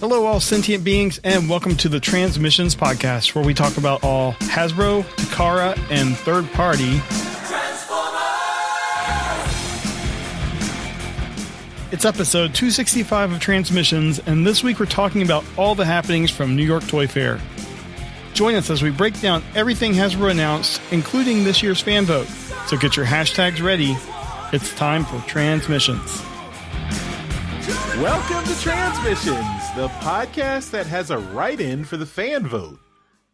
Hello, all sentient beings, and welcome to the TransMissions podcast, where we talk about all Hasbro, Takara, and third-party Transformers! It's episode 265 of TransMissions, and this week we're talking about all the happenings from New York Toy Fair. Join us as we break down everything Hasbro announced, including this year's fan vote. So get your hashtags ready. It's time for Transmissions. Welcome to Transmissions, the podcast that has a write-in for the fan vote.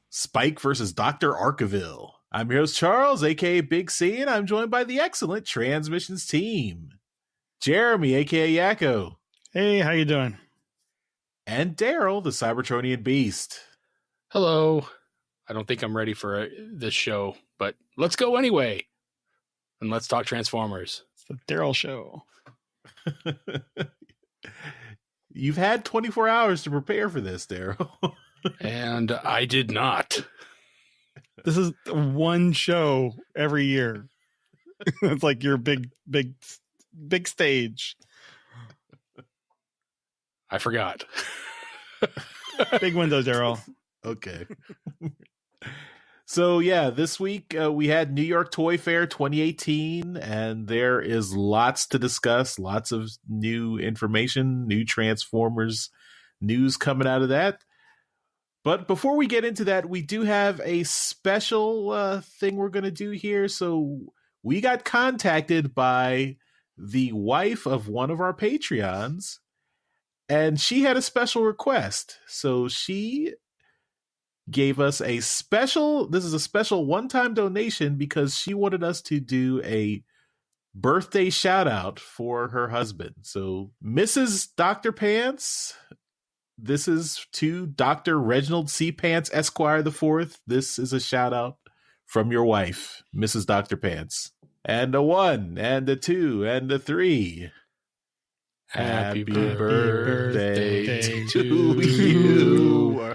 Spike versus Dr. Arkeville. I'm your host, Charles, aka Big C, and I'm joined by the excellent Transmissions team. Jeremy, aka Yakko. Hey, how you doing? And Daryl, the Cybertronian Beast. Hello. I don't think I'm ready for this show, but let's go anyway. And let's talk Transformers. It's the Daryl show. You've had 24 hours to prepare for this, Daryl. And I did not. This is one show every year. It's like your big stage. I forgot. Big window, Daryl. Okay. So yeah, this week we had New York Toy Fair 2018, and there is lots to discuss, lots of new information, new Transformers news coming out of that. But before we get into that, we do have a special thing we're going to do here. So we got contacted by the wife of one of our Patreons, and she had a special request. So she gave us a special one-time donation because she wanted us to do a birthday shout out for her husband. So Mrs. Dr. Pants, this is to Dr. Reginald C. Pants, Esquire IV. This is a shout out from your wife, Mrs. Dr. Pants. And a 1, and a 2, and a 3. Happy birthday to you.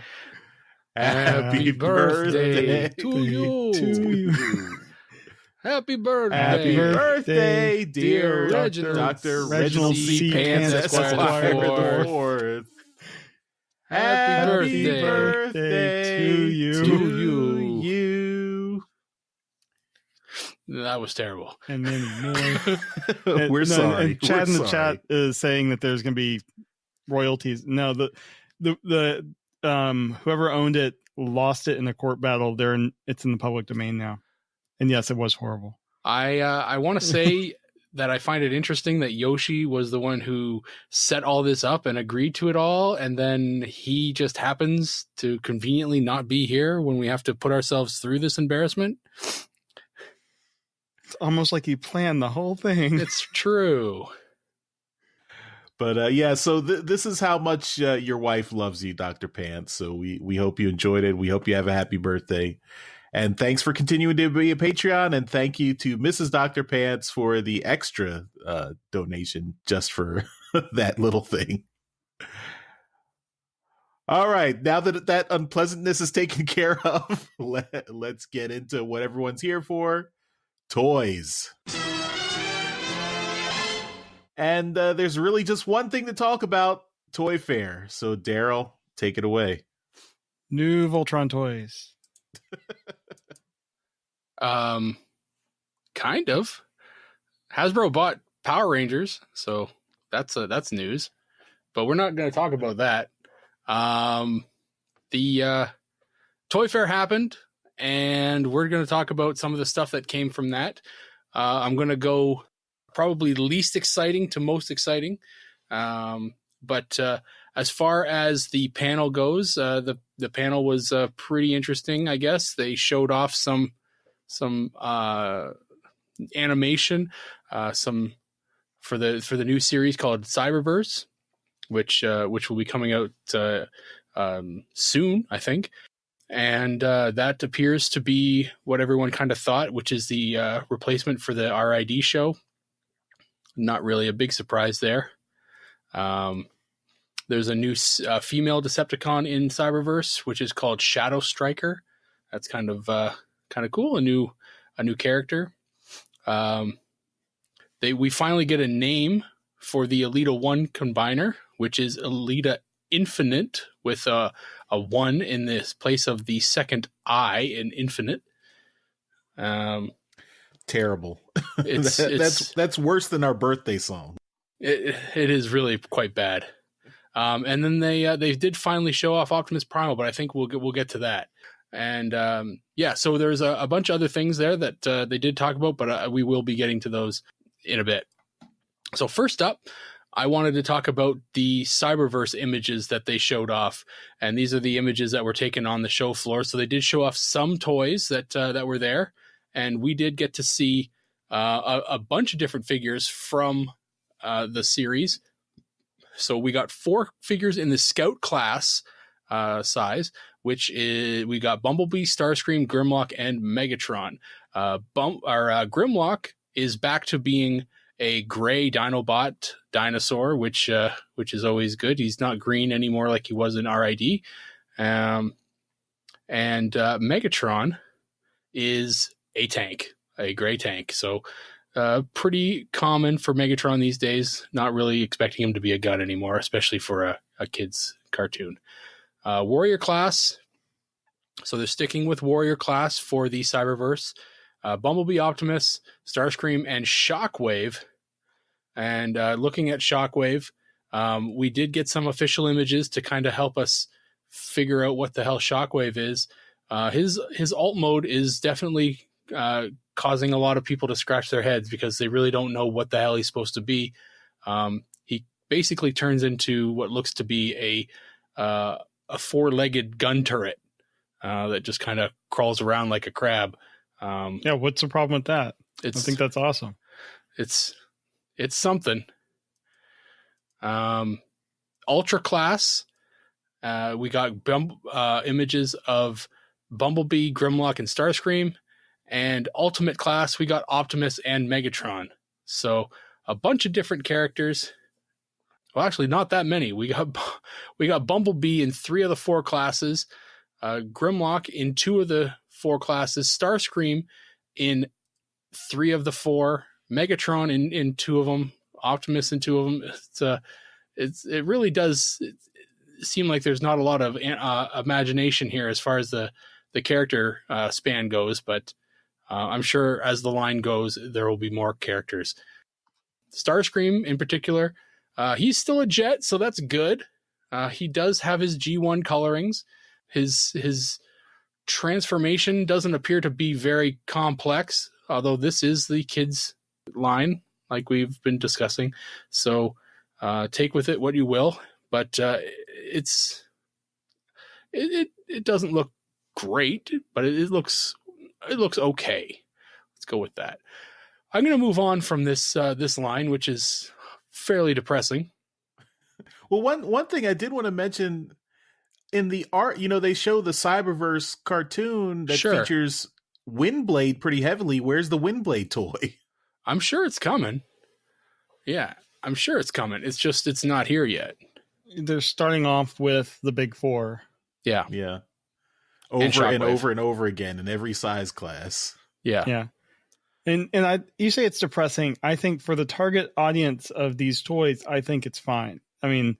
Happy birthday to you. Happy birthday, dear Dr. Reginald C. Pants, Esquire IV. Happy birthday to you. That was terrible. And then more. We're sorry. And Chad in the chat is saying that there's going to be royalties. No, the whoever owned it lost it in a court battle. It's in the public domain now. And yes, it was horrible. I want to say that I find it interesting that Yoshi was the one who set all this up and agreed to it all, and then he just happens to conveniently not be here when we have to put ourselves through this embarrassment. It's almost like he planned the whole thing. It's true. But yeah, so this is how much your wife loves you, Dr. Pants. So we hope you enjoyed it. We hope you have a happy birthday. And thanks for continuing to be a Patreon. And thank you to Mrs. Dr. Pants for the extra donation just for that little thing. All right. Now that unpleasantness is taken care of, let's get into what everyone's here for. Toys. And there's really just one thing to talk about, Toy Fair. So, Daryl, take it away. New Voltron toys. Kind of. Hasbro bought Power Rangers, so that's news. But we're not going to talk about that. The Toy Fair happened, and we're going to talk about some of the stuff that came from that. I'm going to go probably least exciting to most exciting. But as far as the panel goes, the panel was pretty interesting, I guess. They showed off some animation, some for the new series called Cyberverse, which will be coming out soon, I think. And that appears to be what everyone kind of thought, which is the replacement for the RID show. Not really a big surprise there. There's a new female Decepticon in Cyberverse, which is called Shadow Striker. That's kind of cool. A new character. We finally get a name for the Elita 1 combiner, which is Elita Infinite with a 1 in this place of the second I in Infinite. Terrible. It's that's worse than our birthday song. It is really quite bad. And then they did finally show off Optimus Primal, but I think we'll get to that. And so there's a bunch of other things there that they did talk about, but we will be getting to those in a bit. So first up, I wanted to talk about the Cyberverse images that they showed off, and these are the images that were taken on the show floor. So they did show off some toys that were there, and we did get to see a bunch of different figures from the series. So we got 4 figures in the Scout class size, which is we got Bumblebee, Starscream, Grimlock, and Megatron. Grimlock is back to being a gray Dinobot dinosaur, which is always good. He's not green anymore like he was in RID. And Megatron is a tank, a gray tank. So pretty common for Megatron these days. Not really expecting him to be a gun anymore, especially for a kid's cartoon. Warrior class. So they're sticking with Warrior class for the Cyberverse. Bumblebee, Optimus, Starscream, and Shockwave. And looking at Shockwave, we did get some official images to kind of help us figure out what the hell Shockwave is. His alt mode is definitely causing a lot of people to scratch their heads because they really don't know what the hell he's supposed to be. He basically turns into what looks to be a 4-legged gun turret that just kind of crawls around like a crab. What's the problem with that? I think that's awesome. It's something. Ultra class. We got images of Bumblebee, Grimlock, and Starscream. And Ultimate class, we got Optimus and Megatron. So a bunch of different characters. Well, actually, not that many. We got Bumblebee in 3 of the 4 classes. Grimlock in 2 of the 4 classes. Starscream in 3 of the 4. Megatron in 2 of them. Optimus in 2 of them. It really does seem like there's not a lot of imagination here as far as the character span goes, but I'm sure as the line goes, there will be more characters. Starscream in particular, he's still a jet, so that's good. He does have his G1 colorings. His transformation doesn't appear to be very complex, although this is the kids' line, like we've been discussing. So take with it what you will, but it doesn't look great, but it looks okay. Let's go with that. I'm going to move on from this line, which is fairly depressing. Well, one thing I did want to mention in the art, they show the Cyberverse cartoon that features Windblade pretty heavily. Where's the Windblade toy? I'm sure it's coming. Yeah, I'm sure it's coming. It's just it's not here yet. They're starting off with the big 4. Yeah. Yeah. Over and over and over again in every size class. Yeah. Yeah. And you say it's depressing. I think for the target audience of these toys, I think it's fine. I mean,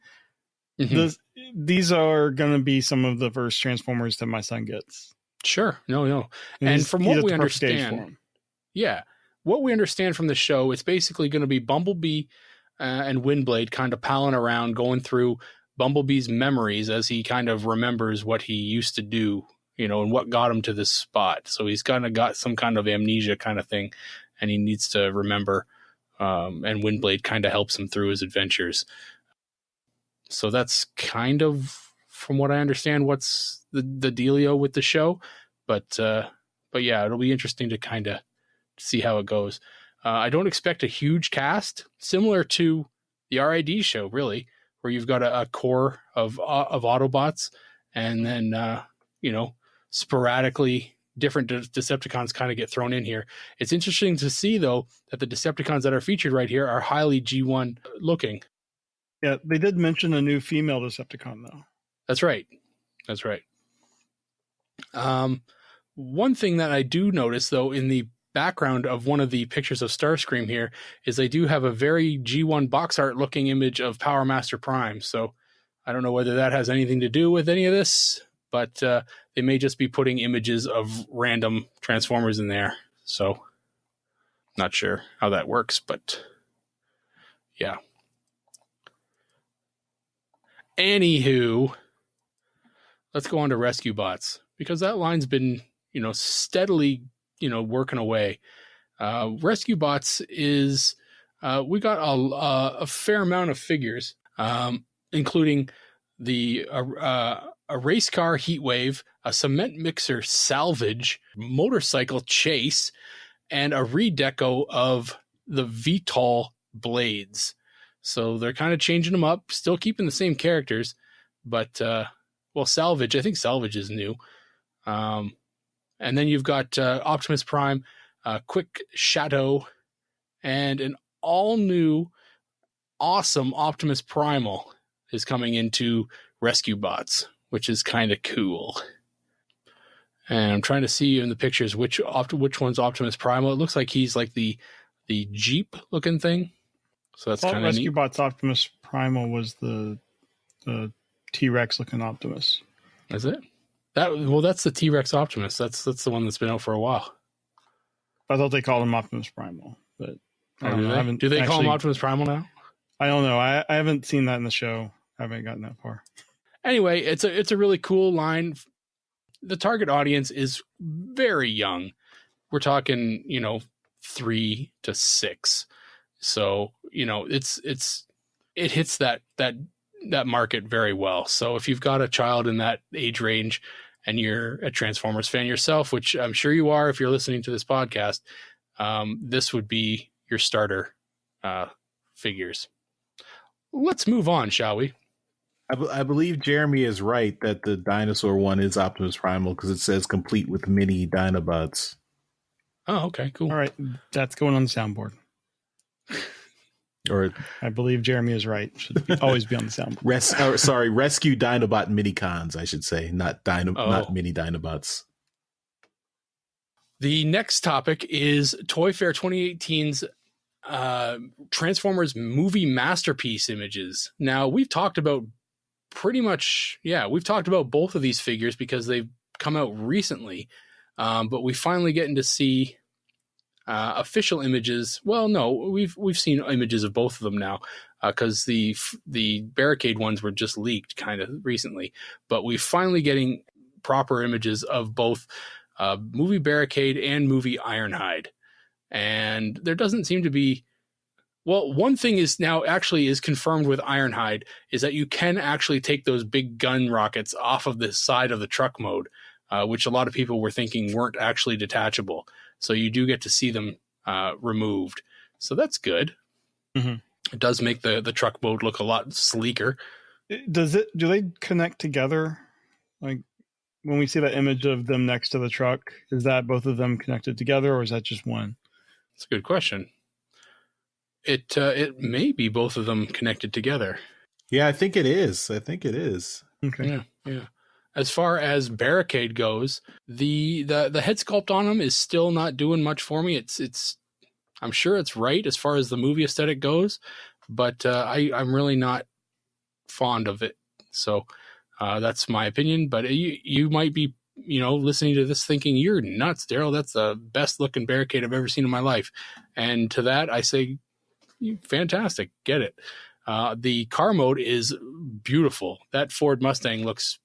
these are going to be some of the first Transformers that my son gets. Sure. No. And from what we understand, what we understand from the show, it's basically going to be Bumblebee and Windblade kind of palling around, going through Bumblebee's memories as he kind of remembers what he used to do, and what got him to this spot. So he's kind of got some kind of amnesia kind of thing, and he needs to remember, and Windblade kind of helps him through his adventures. So that's kind of, from what I understand, what's the dealio with the show. But yeah, it'll be interesting to kind of see how it goes. I don't expect a huge cast, similar to the RID show, really, where you've got a core of Autobots, and then sporadically different Decepticons kind of get thrown in here. It's interesting to see, though, that the Decepticons that are featured right here are highly G1 looking. Yeah, they did mention a new female Decepticon, though. That's right. One thing that I do notice, though, in the background of one of the pictures of Starscream here is they do have a very G1 box art looking image of Power Master Prime. So I don't know whether that has anything to do with any of this, but they may just be putting images of random Transformers in there. So, not sure how that works, but yeah. Anywho, let's go on to Rescue Bots, because that line's been, steadily, working away. Rescue Bots is, we got a fair amount of figures, including a race car Heatwave, a cement mixer Salvage, motorcycle Chase, and a redeco of the VTOL blades. So they're kind of changing them up, still keeping the same characters, but Salvage, I think Salvage is new. And then you've got Optimus Prime, Quick Shadow, and an all-new, awesome Optimus Primal is coming into Rescue Bots, which is kind of cool. And I'm trying to see in the pictures which one's Optimus Primal. It looks like he's like the Jeep looking thing. So that's kind of Rescue neat. Bots Optimus Primal was the T-Rex looking Optimus. Is it? That's the T-Rex Optimus. That's the one that's been out for a while. I thought they called him Optimus Primal, but I don't know. Do they call him Optimus Primal now? I don't know. I haven't seen that in the show. I haven't gotten that far. Anyway, it's a really cool line. The target audience is very young. We're talking, 3 to 6. So, it hits that market very well. So if you've got a child in that age range and you're a Transformers fan yourself, which I'm sure you are if you're listening to this podcast, this would be your starter figures. Let's move on, shall we? I believe Jeremy is right that the dinosaur one is Optimus Primal because it says complete with mini Dinobots. Oh, okay, cool. All right, that's going on the soundboard. Or I believe Jeremy is right. Should always be on the soundboard. Rescue Dinobot Minicons, I should say, not mini Dinobots. The next topic is Toy Fair 2018's Transformers movie masterpiece images. Now, we've talked about both of these figures because they've come out recently, but we finally getting to see official images. Well, no, we've seen images of both of them now because the Barricade ones were just leaked kind of recently, but we're finally getting proper images of both movie Barricade and movie Ironhide. And there doesn't seem to be, one thing is now actually is confirmed with Ironhide is that you can actually take those big gun rockets off of the side of the truck mode, which a lot of people were thinking weren't actually detachable. So you do get to see them removed. So that's good. Mm-hmm. It does make the truck mode look a lot sleeker. Do they connect together? Like when we see that image of them next to the truck, is that both of them connected together or is that just one? That's a good question. It may be both of them connected together. Yeah, I think it is. Okay. Yeah. As far as Barricade goes, the head sculpt on him is still not doing much for me. It's I'm sure it's right as far as the movie aesthetic goes, but I'm really not fond of it. So that's my opinion. But you might be listening to this thinking you're nuts, Daryl. That's the best looking Barricade I've ever seen in my life. And to that I say, fantastic, get it. The car mode is beautiful. That Ford Mustang looks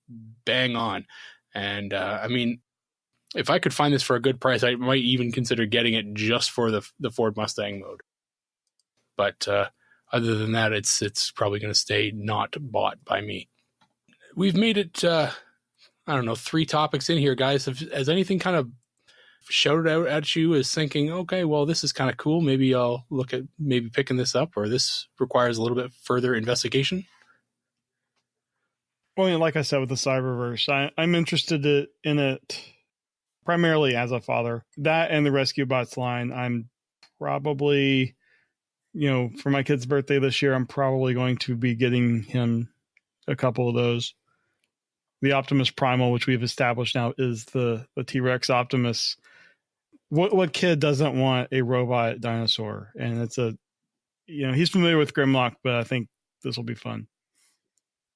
bang on. And I mean, if I could find this for a good price, I might even consider getting it just for the Ford Mustang mode. But other than that, it's probably going to stay not bought by me. We've made it, 3 topics in here, guys. Has anything kind of shouted out at you as thinking, okay, well, this is kind of cool. Maybe I'll look at maybe picking this up, or this requires a little bit further investigation? Well, like I said with the Cyberverse, I'm interested in it primarily as a father. That and the Rescue Bots line, I'm probably, for my kid's birthday this year, I'm probably going to be getting him a couple of those. The Optimus Primal, which we've established now, is the T-Rex Optimus. What kid doesn't want a robot dinosaur? And it's he's familiar with Grimlock, but I think this will be fun.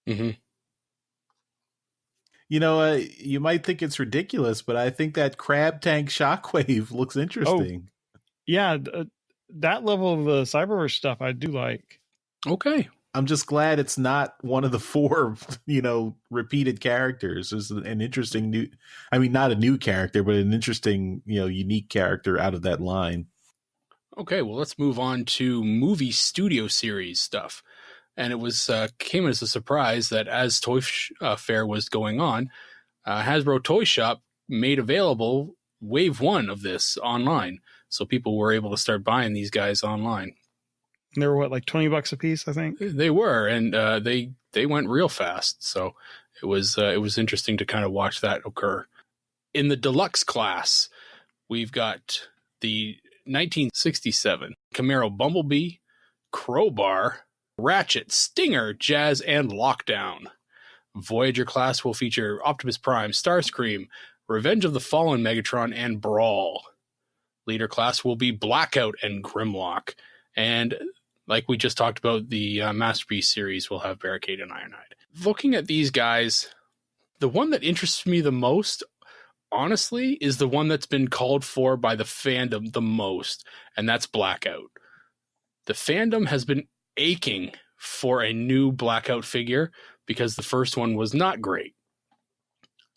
Mm-hmm. You might think it's ridiculous, but I think that crab tank shockwave looks interesting. Yeah, that level of Cyberverse stuff I do like. Okay. I'm just glad it's not one of the 4, repeated characters. It's an interesting not a new character, but an interesting, unique character out of that line. Okay, well, let's move on to movie studio series stuff. And it was came as a surprise that as Toy Fair was going on, Hasbro Toy Shop made available Wave 1 of this online. So people were able to start buying these guys online. They were like $20 a piece, I think. They were, and they went real fast. So it was interesting to kind of watch that occur. In the deluxe class, we've got the 1967 Camaro Bumblebee, Crowbar, Ratchet, Stinger, Jazz, and Lockdown. Voyager class will feature Optimus Prime, Starscream, Revenge of the Fallen Megatron, and Brawl. Leader class will be Blackout and Grimlock. And like we just talked about, the Masterpiece series will have Barricade and Ironhide. Looking at these guys, the one that interests me the most, honestly, is the one that's been called for by the fandom the most, and that's Blackout. The fandom has been aching for a new Blackout figure because the first one was not great.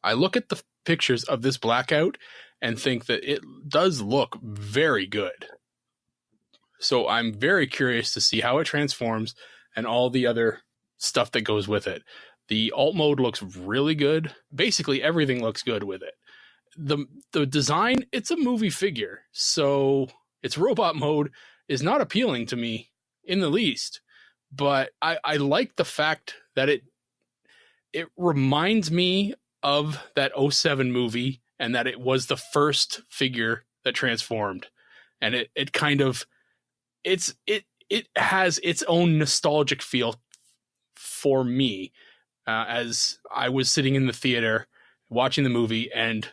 I look at the pictures of this Blackout and think that it does look very good. So I'm very curious to see how it transforms and all the other stuff that goes with it. The alt mode looks really good. Basically, everything looks good with it. The design, it's a movie figure, so its robot mode is not appealing to me in the least. But I like the fact that it reminds me of that 07 movie, and that it was the first figure that transformed. And it kind of it has its own nostalgic feel for me, as I was sitting in the theater watching the movie and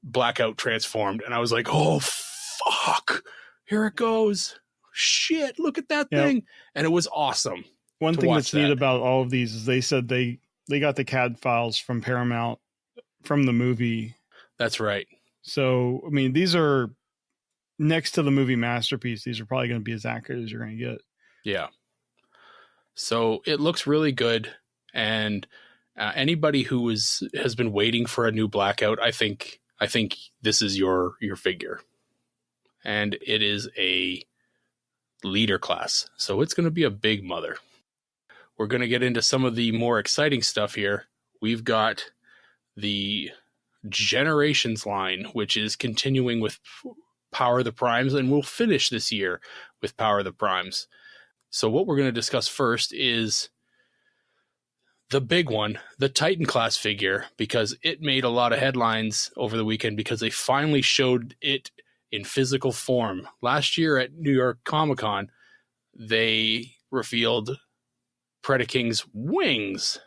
Blackout transformed, and I was like, oh fuck, here it goes, shit, look at that thing. And it was awesome. One thing that's neat about all of these is they said they got the CAD files from Paramount from the movie. That's right. So I mean, these are next to the movie Masterpiece, these are probably going to be as accurate as you're going to get. Yeah. So it looks really good. And anybody who has been waiting for a new Blackout, I think this is your figure. And it is a leader class. So it's going to be a big mother. We're going to get into some of the more exciting stuff here. We've got the Generations line, which is continuing with Power of the Primes, and we'll finish this year with Power of the Primes. So what we're going to discuss first is the big one, the Titan class figure, because it made a lot of headlines over the weekend because they finally showed it in physical form. Last year at New York Comic Con, they revealed Predaking's wings,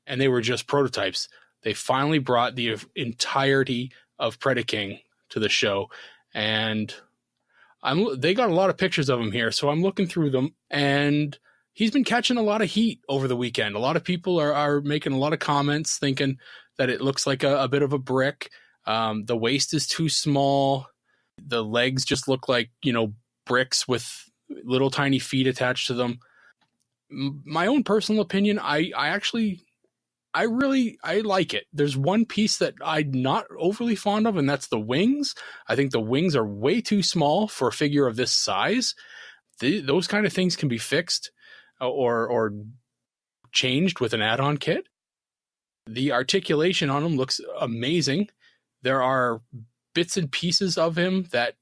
and they were just prototypes. They finally brought the entirety of Predaking to the show, and they got a lot of pictures of him here, so I'm looking through them, and he's been catching a lot of heat over the weekend. A lot of people are making a lot of comments thinking that it looks like a bit of a brick. The waist is too small. The legs just look like, bricks with little tiny feet attached to them. My own personal opinion, I like it. There's one piece that I'm not overly fond of, and that's the wings. I think the wings are way too small for a figure of this size. Those kind of things can be fixed or changed with an add-on kit. The articulation on him looks amazing. There are bits and pieces of him that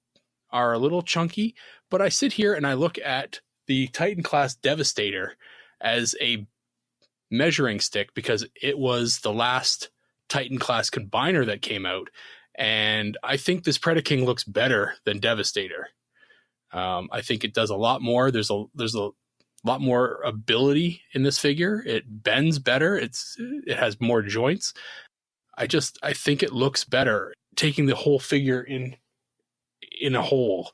are a little chunky, but I sit here and I look at the Titan class Devastator as a measuring stick because it was the last Titan class combiner that came out, and I think this Predaking looks better than Devastator. I think it does a lot more. There's a lot more ability in this figure. It bends better. It has more joints. I think it looks better taking the whole figure in a whole.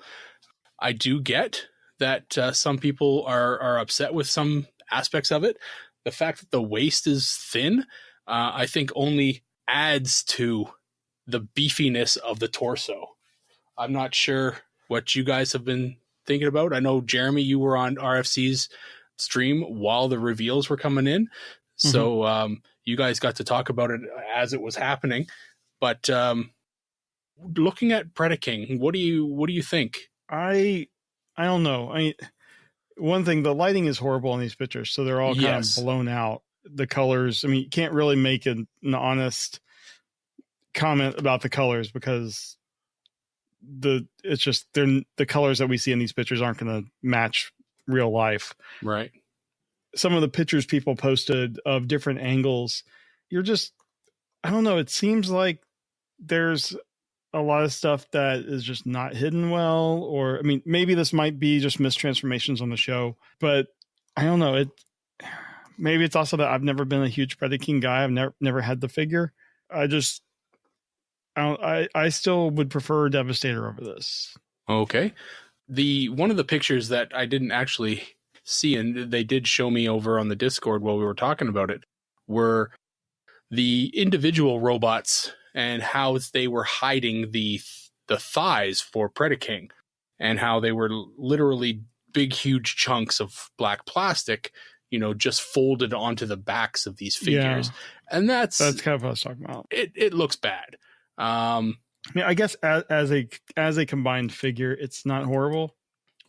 I do get that some people are upset with some aspects of it. the fact that the waist is thin, I think only adds to the beefiness of the torso. I'm not sure what you guys have been thinking about. I know, Jeremy, you were on RFC's stream while the reveals were coming in. So you guys got to talk about it as it was happening. But looking at Predaking, what do you think? I don't know. One thing, the lighting is horrible on these pictures, so they're all kind of blown out. The colors, you can't really make an honest comment about the colors because the colors that we see in these pictures aren't going to match real life. Right. Some of the pictures people posted of different angles, I don't know. It seems like there's a lot of stuff that is just not hidden well, or, maybe this might be just mistransformations on the show, but I don't know. Maybe it's also that I've never been a huge Predaking guy. I've never had the figure. I still would prefer Devastator over this. Okay. One of the pictures that I didn't actually see, and they did show me over on the Discord while we were talking about it, were the individual robots and how they were hiding the thighs for Predaking, and how they were literally big, huge chunks of black plastic, just folded onto the backs of these figures. Yeah. And that's kind of what I was talking about. It looks bad. I guess as a combined figure, it's not horrible,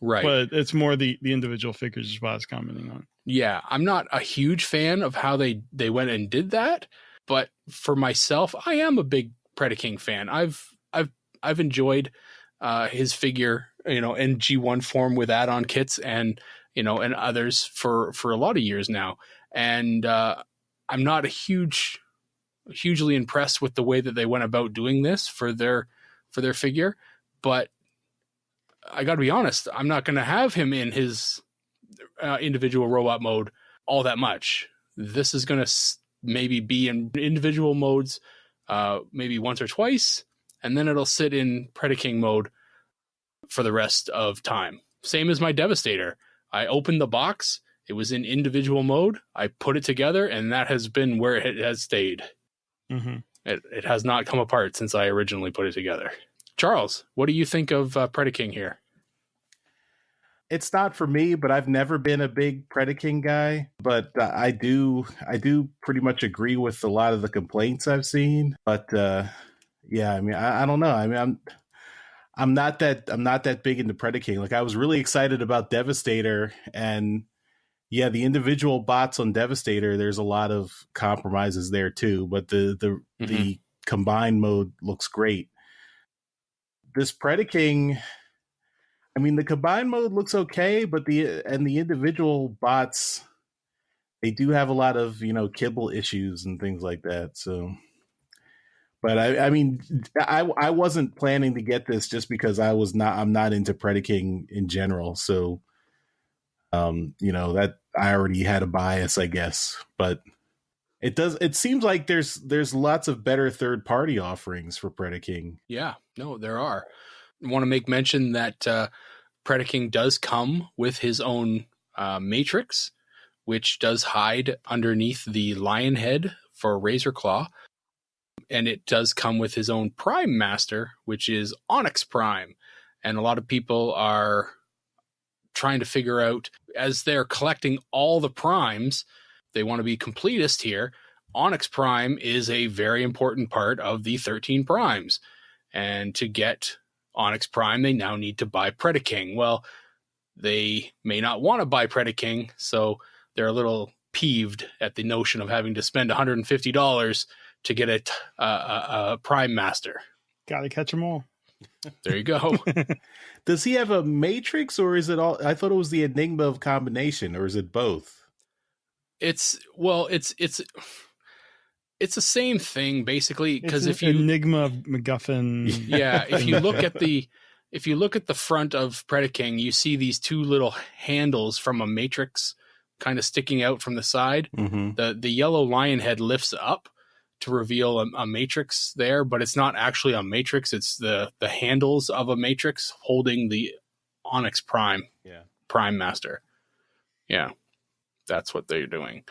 right? But it's more the individual figures is what I was commenting on. Yeah, I'm not a huge fan of how they went and did that, but for myself, I am a big Predaking fan. I've enjoyed his figure, in G1 form with add-on kits and and others for a lot of years now, and I'm not hugely impressed with the way that they went about doing this for their figure, but I got to be honest, I'm not going to have him in his individual robot mode all that much. This is going to maybe be in individual modes maybe once or twice, and then it'll sit in Predaking mode for the rest of time. Same as my Devastator. I opened the box, it was in individual mode, I put it together, and that has been where it has stayed. Mm-hmm. It has not come apart since I originally put it together. Charles, what do you think of Predaking here? It's not for me, but I've never been a big Predaking guy. But I do pretty much agree with a lot of the complaints I've seen. But yeah, I don't know. I'm not that big into Predaking. Like, I was really excited about Devastator, and yeah, the individual bots on Devastator, there's a lot of compromises there too, but the combined mode looks great. This Predaking, the combined mode looks okay, but the individual bots, they do have a lot of, kibble issues and things like that. So, but I wasn't planning to get this just because I'm not into Predaking in general. So, that I already had a bias, I guess, but it seems like there's lots of better third party offerings for Predaking. Yeah, no, there are. I want to make mention that Predaking does come with his own matrix, which does hide underneath the lion head for Razor Claw. And it does come with his own Prime Master, which is Onyx Prime. And a lot of people are trying to figure out, as they're collecting all the primes, they want to be completist here. Onyx Prime is a very important part of the 13 primes. And to get Onyx Prime, they now need to buy Predaking. Well, they may not want to buy Predaking, so they're a little peeved at the notion of having to spend $150 to get a Prime Master. Gotta catch them all. There you go. Does he have a matrix, or is it all? I thought it was the Enigma of combination, or is it both? It's the same thing basically, because if you Enigma of MacGuffin. Yeah, if you look at the front of Predaking, you see these two little handles from a matrix kind of sticking out from the side. Mm-hmm. The yellow lion head lifts up to reveal a matrix there, but it's not actually a matrix. It's the handles of a matrix holding the Onyx Prime. Yeah. Prime Master. Yeah. That's what they're doing.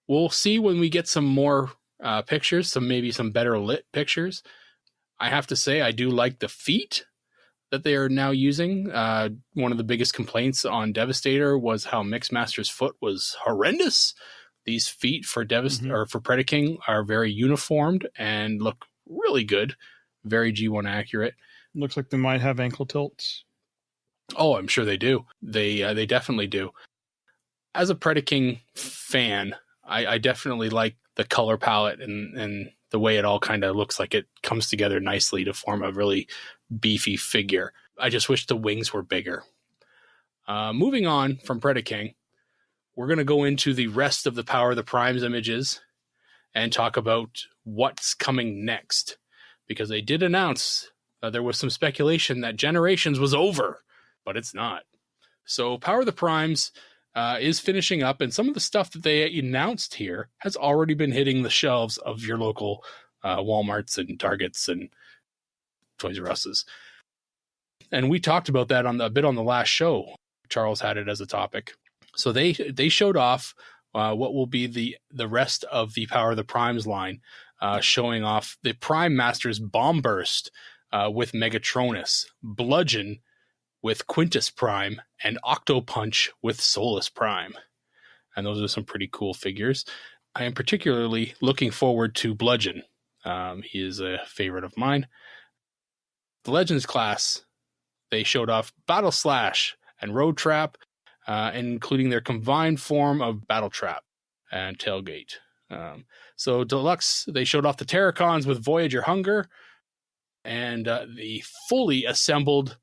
We'll see when we get some more pictures, maybe some better lit pictures. I have to say, I do like the feet that they are now using. One of the biggest complaints on Devastator was how Mixmaster's foot was horrendous. These feet for or for Predaking are very uniformed and look really good. Very G1 accurate. Looks like they might have ankle tilts. Oh, I'm sure they do. They definitely do. As a Predaking fan, I definitely like the color palette and the way it all kind of looks like it comes together nicely to form a really beefy figure. I just wish the wings were bigger. Moving on from Predaking, we're going to go into the rest of the Power of the Primes images and talk about what's coming next. Because they did announce there was some speculation that Generations was over, but it's not. So Power of the Primes is finishing up, and some of the stuff that they announced here has already been hitting the shelves of your local Walmarts and Targets and Toys R Us's. And we talked about that a bit on the last show. Charles had it as a topic. So they showed off what will be the rest of the Power of the Primes line, showing off the Prime Masters Bomb Burst with Megatronus, Bludgeon with Quintus Prime, and Octopunch with Solus Prime. And those are some pretty cool figures. I am particularly looking forward to Bludgeon. He is a favorite of mine. The Legends class, they showed off Battle Slash and Road Trap, including their combined form of Battle Trap and Tailgate. So Deluxe, they showed off the Terracons with Voyager Hunger and the fully assembled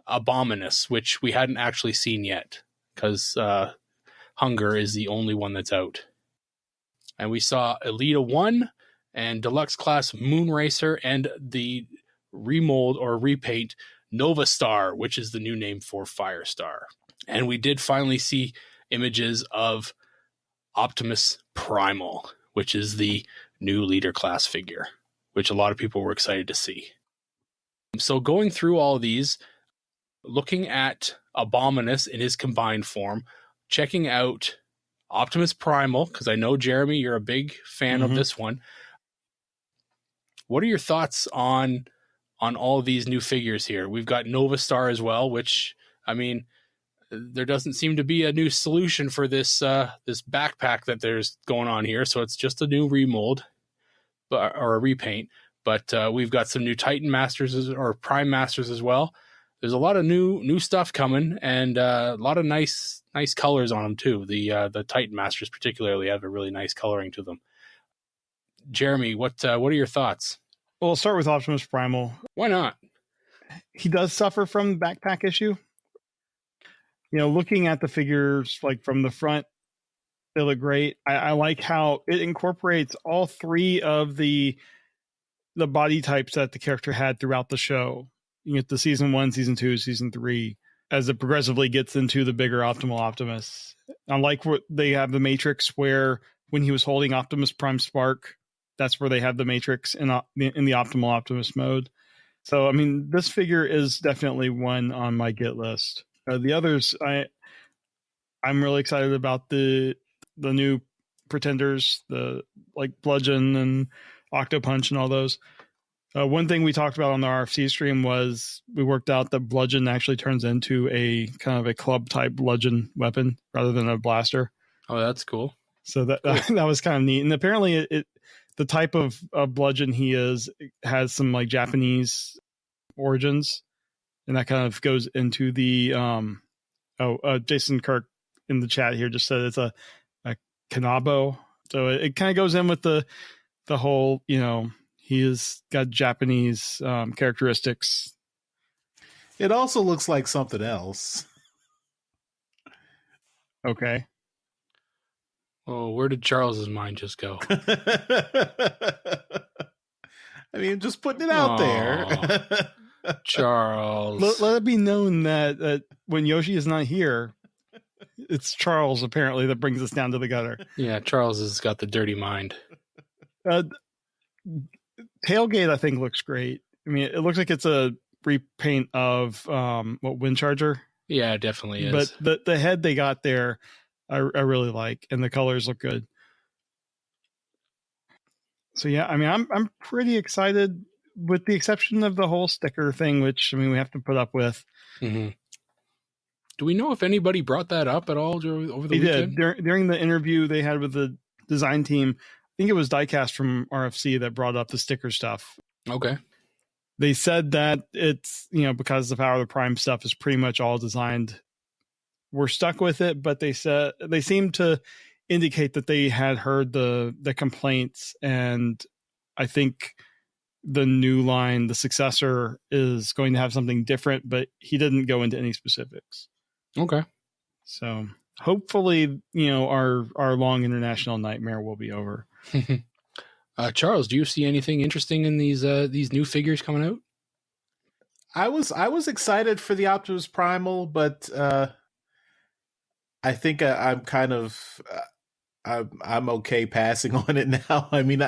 Abominus, which we hadn't actually seen yet because Hunger is the only one that's out. And we saw Elita 1 and Deluxe Class Moonracer and the remold or repaint Nova Star, which is the new name for Firestar. And we did finally see images of Optimus Primal, which is the new leader class figure, which a lot of people were excited to see. So going through all of these, looking at Abominus in his combined form, checking out Optimus Primal, because I know, Jeremy, you're a big fan of this one. What are your thoughts on all of these new figures here? We've got Nova Star as well, which, I mean, there doesn't seem to be a new solution for this this backpack that there's going on here, so it's just a new remold or a repaint. But we've got some new Titan Masters or Prime Masters as well. There's a lot of new stuff coming, and a lot of nice colors on them too. The Titan Masters particularly have a really nice coloring to them. Jeremy, what are your thoughts? Well, I'll start with Optimus Primal. Why not? He does suffer from the backpack issue. You know, looking at the figures like from the front, they look great. I like how it incorporates all three of the body types that the character had throughout the show. You get the season 1, season 2, season 3, as it progressively gets into the bigger Optimal Optimus. I like what they have the Matrix, where when he was holding Optimus Prime Spark, that's where they have the Matrix in the Optimal Optimus mode. So, I mean, this figure is definitely one on my get list. The others, I'm really excited about the new pretenders, the like Bludgeon and Octopunch and all those. One thing we talked about on the RFC stream was we worked out that Bludgeon actually turns into a kind of a club type bludgeon weapon rather than a blaster. Oh, that's cool. So that was kind of neat. And apparently the type of bludgeon he has some like Japanese origins, and that kind of goes into the Jason Kirk in the chat here just said it's a Kanabo. So it kind of goes in with the whole, you know, he has got Japanese characteristics. It also looks like something else. Okay. Oh, where did Charles's mind just go? I mean, just putting it out there. Charles. Let it be known that when Yoshi is not here, it's Charles apparently that brings us down to the gutter. Yeah, Charles has got the dirty mind. Tailgate, I think, looks great. I mean, it looks like it's a repaint of Windcharger. Yeah, it definitely is. But the head they got there, I really like, and the colors look good. So yeah, I mean, I'm pretty excited, with the exception of the whole sticker thing, which I mean we have to put up with. Mm-hmm. Do we know if anybody brought that up at all over the weekend? Did during the interview they had with the design team. I think it was Diecast from RFC that brought up the sticker stuff. Okay. They said that it's, because the Power of the Prime stuff is pretty much all designed. We're stuck with it, but they said they seemed to indicate that they had heard the complaints, and I think the new line, the successor, is going to have something different, but he didn't go into any specifics. Okay. So hopefully, our long international nightmare will be over. Charles, do you see anything interesting in these new figures coming out? I was excited for the Optimus Primal, but I think I'm kind of I'm okay passing on it now. I mean,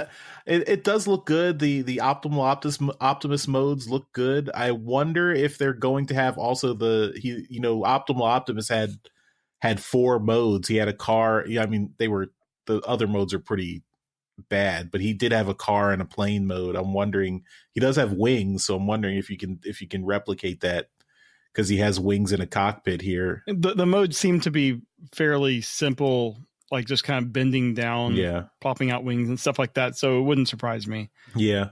it does look good. The Optimus modes look good. I wonder if they're going to have also Optimal Optimus had 4 modes. He had a car. Yeah, I mean, the other modes are pretty bad, but he did have a car and a plane mode. I'm wondering, he does have wings, so I'm wondering if you can replicate that, because he has wings in a cockpit here. The modes seem to be fairly simple, like just kind of bending down, popping out wings and stuff like that. So it wouldn't surprise me. Yeah.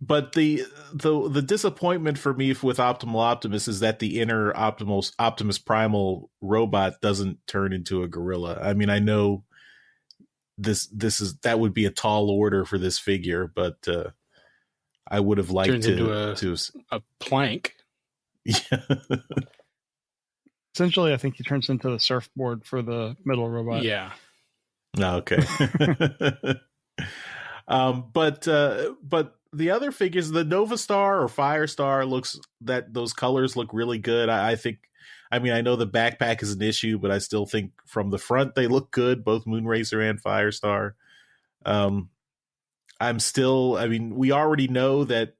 But the disappointment for me with Optimal Optimus is that the inner Optimus Primal robot doesn't turn into a gorilla. I mean, I know that would be a tall order for this figure, but I would have liked to a plank. Yeah. Essentially, I think he turns into the surfboard for the middle robot. Yeah. Okay. But the other figures, the Nova Star or Firestar, those colors look really good. I think. I mean, I know the backpack is an issue, but I still think from the front they look good, both Moonracer and Firestar. We already know that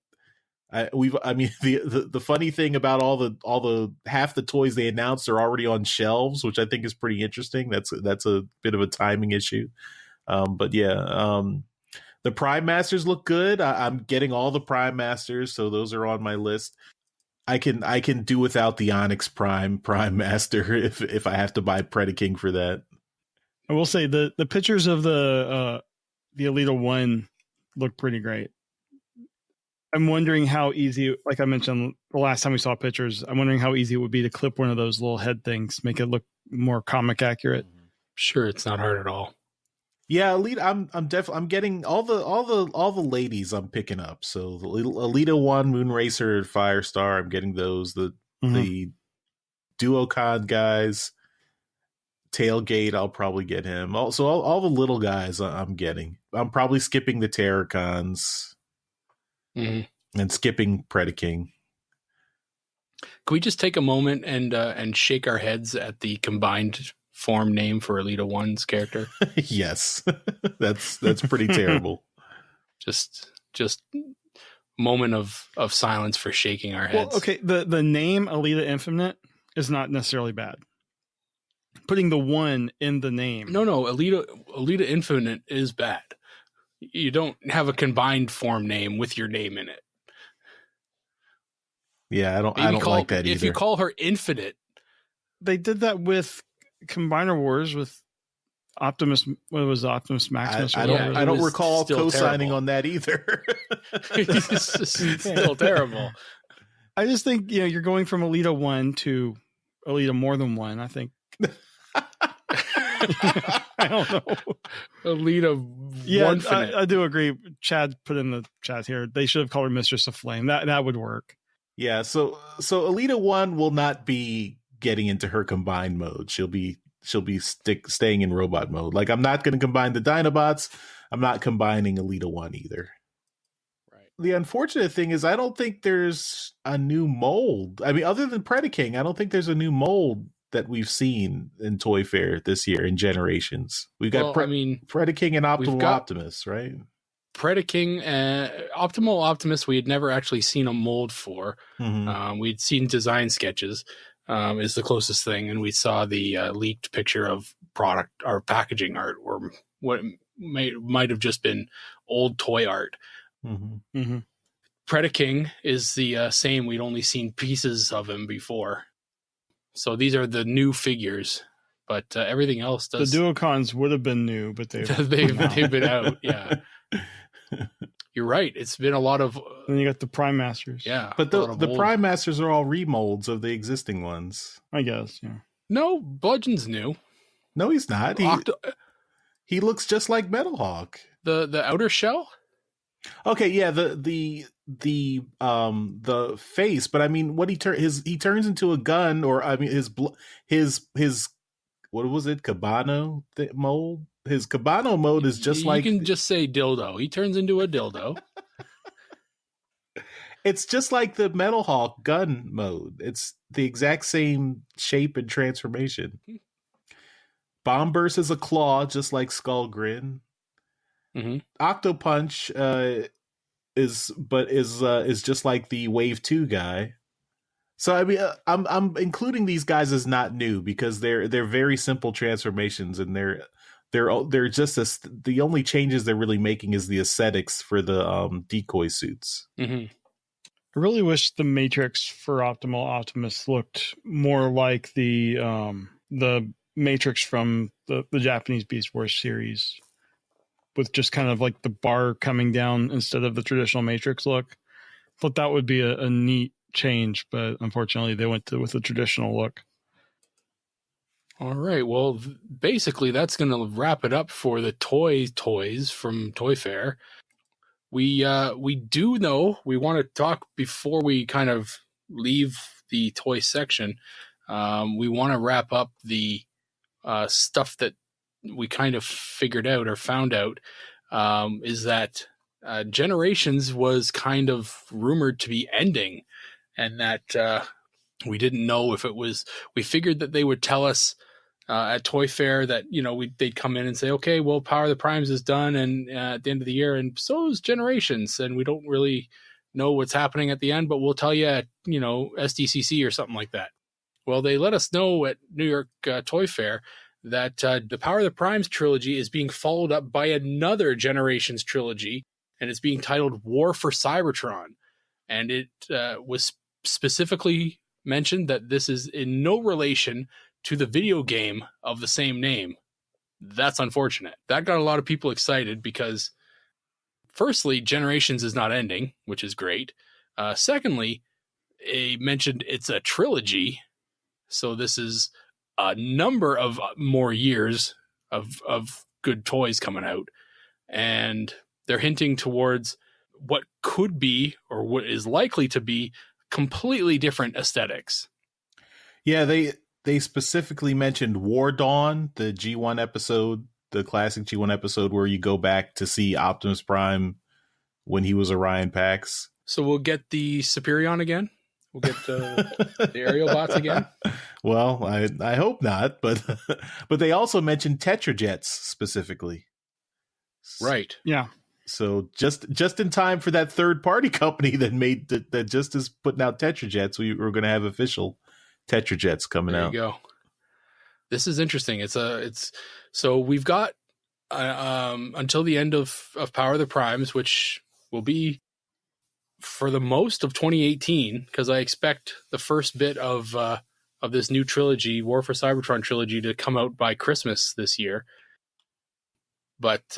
the funny thing about all the half the toys they announced are already on shelves, which I think is pretty interesting. That's a bit of a timing issue. But yeah, the Prime Masters look good. I'm getting all the Prime Masters, so those are on my list. I can do without the Onyx Prime Master if I have to buy Predaking for that. I will say the pictures of the Alita 1 look pretty great. I'm wondering how easy, like I mentioned the last time we saw pictures, I'm wondering how easy it would be to clip one of those little head things, make it look more comic accurate. Sure, it's not hard at all. Yeah, Alita, I'm getting all the ladies I'm picking up. So the Alita 1, Moonracer, Firestar, I'm getting those. The Duocon guys, Tailgate, I'll probably get him. Also, all the little guys I'm getting. I'm probably skipping the Terracons and skipping Predaking. Can we just take a moment and shake our heads at the combined form name for Alita 1's character? Yes. That's pretty terrible. Just moment of silence for shaking our heads. Well, okay, the name Alita Infinite is not necessarily bad. Putting the 1 in the name. No, Alita Infinite is bad. You don't have a combined form name with your name in it. Yeah, I don't like that either. If you call her Infinite. They did that with Combiner Wars with Optimus. What was Optimus Maximus? I don't recall co-signing on that either. It's still terrible. I just think you're going from Alita 1 to Alita more than one. I think. I don't know. Alita. Yeah, I do agree. Chad put in the chat here. They should have called her Mistress of Flame. That would work. Yeah. So Alita 1 will not be getting into her combined mode. She'll be staying in robot mode. Like, I'm not going to combine the Dinobots. I'm not combining Alita 1 either. Right. The unfortunate thing is I don't think there's a new mold. I mean, other than Predaking, I don't think there's a new mold that we've seen in Toy Fair this year in Generations. We've got Predaking and Optimal Optimus, right? Predaking, Optimal Optimus, we had never actually seen a mold for. We'd seen design sketches. is the closest thing. And we saw the leaked picture of product or packaging art, or what might have just been old toy art. Mm-hmm. Mm-hmm. Predaking is the same. We'd only seen pieces of him before. So these are the new figures, but everything else does. The Duocons would have been new, but they've been out. Yeah. You're right. It's been a lot of. Then you got the Prime Masters. Yeah. But the Prime Masters are all remolds of the existing ones. I guess, yeah. No, Bludgeon's new. No, he's not. He looks just like Metalhawk. The outer shell? Okay, yeah, the face, but I mean, what he turns into a gun, or I mean, his what was it, Cabano mold? His Cabano mode is just like, you can just say dildo. He turns into a dildo. It's just like the Metalhawk gun mode. It's the exact same shape and transformation. Bomb Burst is a claw, just like Skullgrin. Mm-hmm. Octopunch is just like the Wave 2 guy. So I mean, I'm including these guys as not new because they're very simple transformations, and they're just the only changes they're really making is the aesthetics for the decoy suits. Mm-hmm. I really wish the Matrix for Optimal Optimus looked more like the Matrix from the Japanese Beast Wars series, with just kind of like the bar coming down instead of the traditional Matrix look. Thought that would be a neat change, but unfortunately they went with the traditional look. All right. Well, basically that's going to wrap it up for the toys from Toy Fair. We do know we want to talk before we kind of leave the toy section. We want to wrap up the stuff that we kind of figured out or found out, is that Generations was kind of rumored to be ending, and that we didn't know if it was. We figured that they would tell us at Toy Fair that, you know, they'd come in and say, okay, well, Power of the Primes is done, and at the end of the year, and so is Generations, and we don't really know what's happening at the end, but we'll tell you at, you know, SDCC or something like that. Well, they let us know at New York Toy Fair that the Power of the Primes trilogy is being followed up by another Generations trilogy, and it's being titled War for Cybertron. And it was specifically mentioned that this is in no relation to the video game of the same name. That's unfortunate. That got a lot of people excited because, firstly, Generations is not ending, which is great. Secondly, they mentioned it's a trilogy, so this is a number of more years of good toys coming out, and they're hinting towards what could be, or what is likely to be, completely different aesthetics. Yeah, they specifically mentioned War Dawn, the G1 episode, the classic G1 episode where you go back to see Optimus Prime when he was Orion Pax. So we'll get the Superion again? We'll get the aerial bots again? Well, I hope not, but they also mentioned Tetrajets specifically. Right. Yeah. So just in time for that third party company that just is putting out Tetrajets, we're going to have official Tetrajets coming out. There you go. This is interesting. So we've got until the end of Power of the Primes, which will be for the most of 2018, because I expect the first bit of this new trilogy, War for Cybertron trilogy, to come out by Christmas this year. But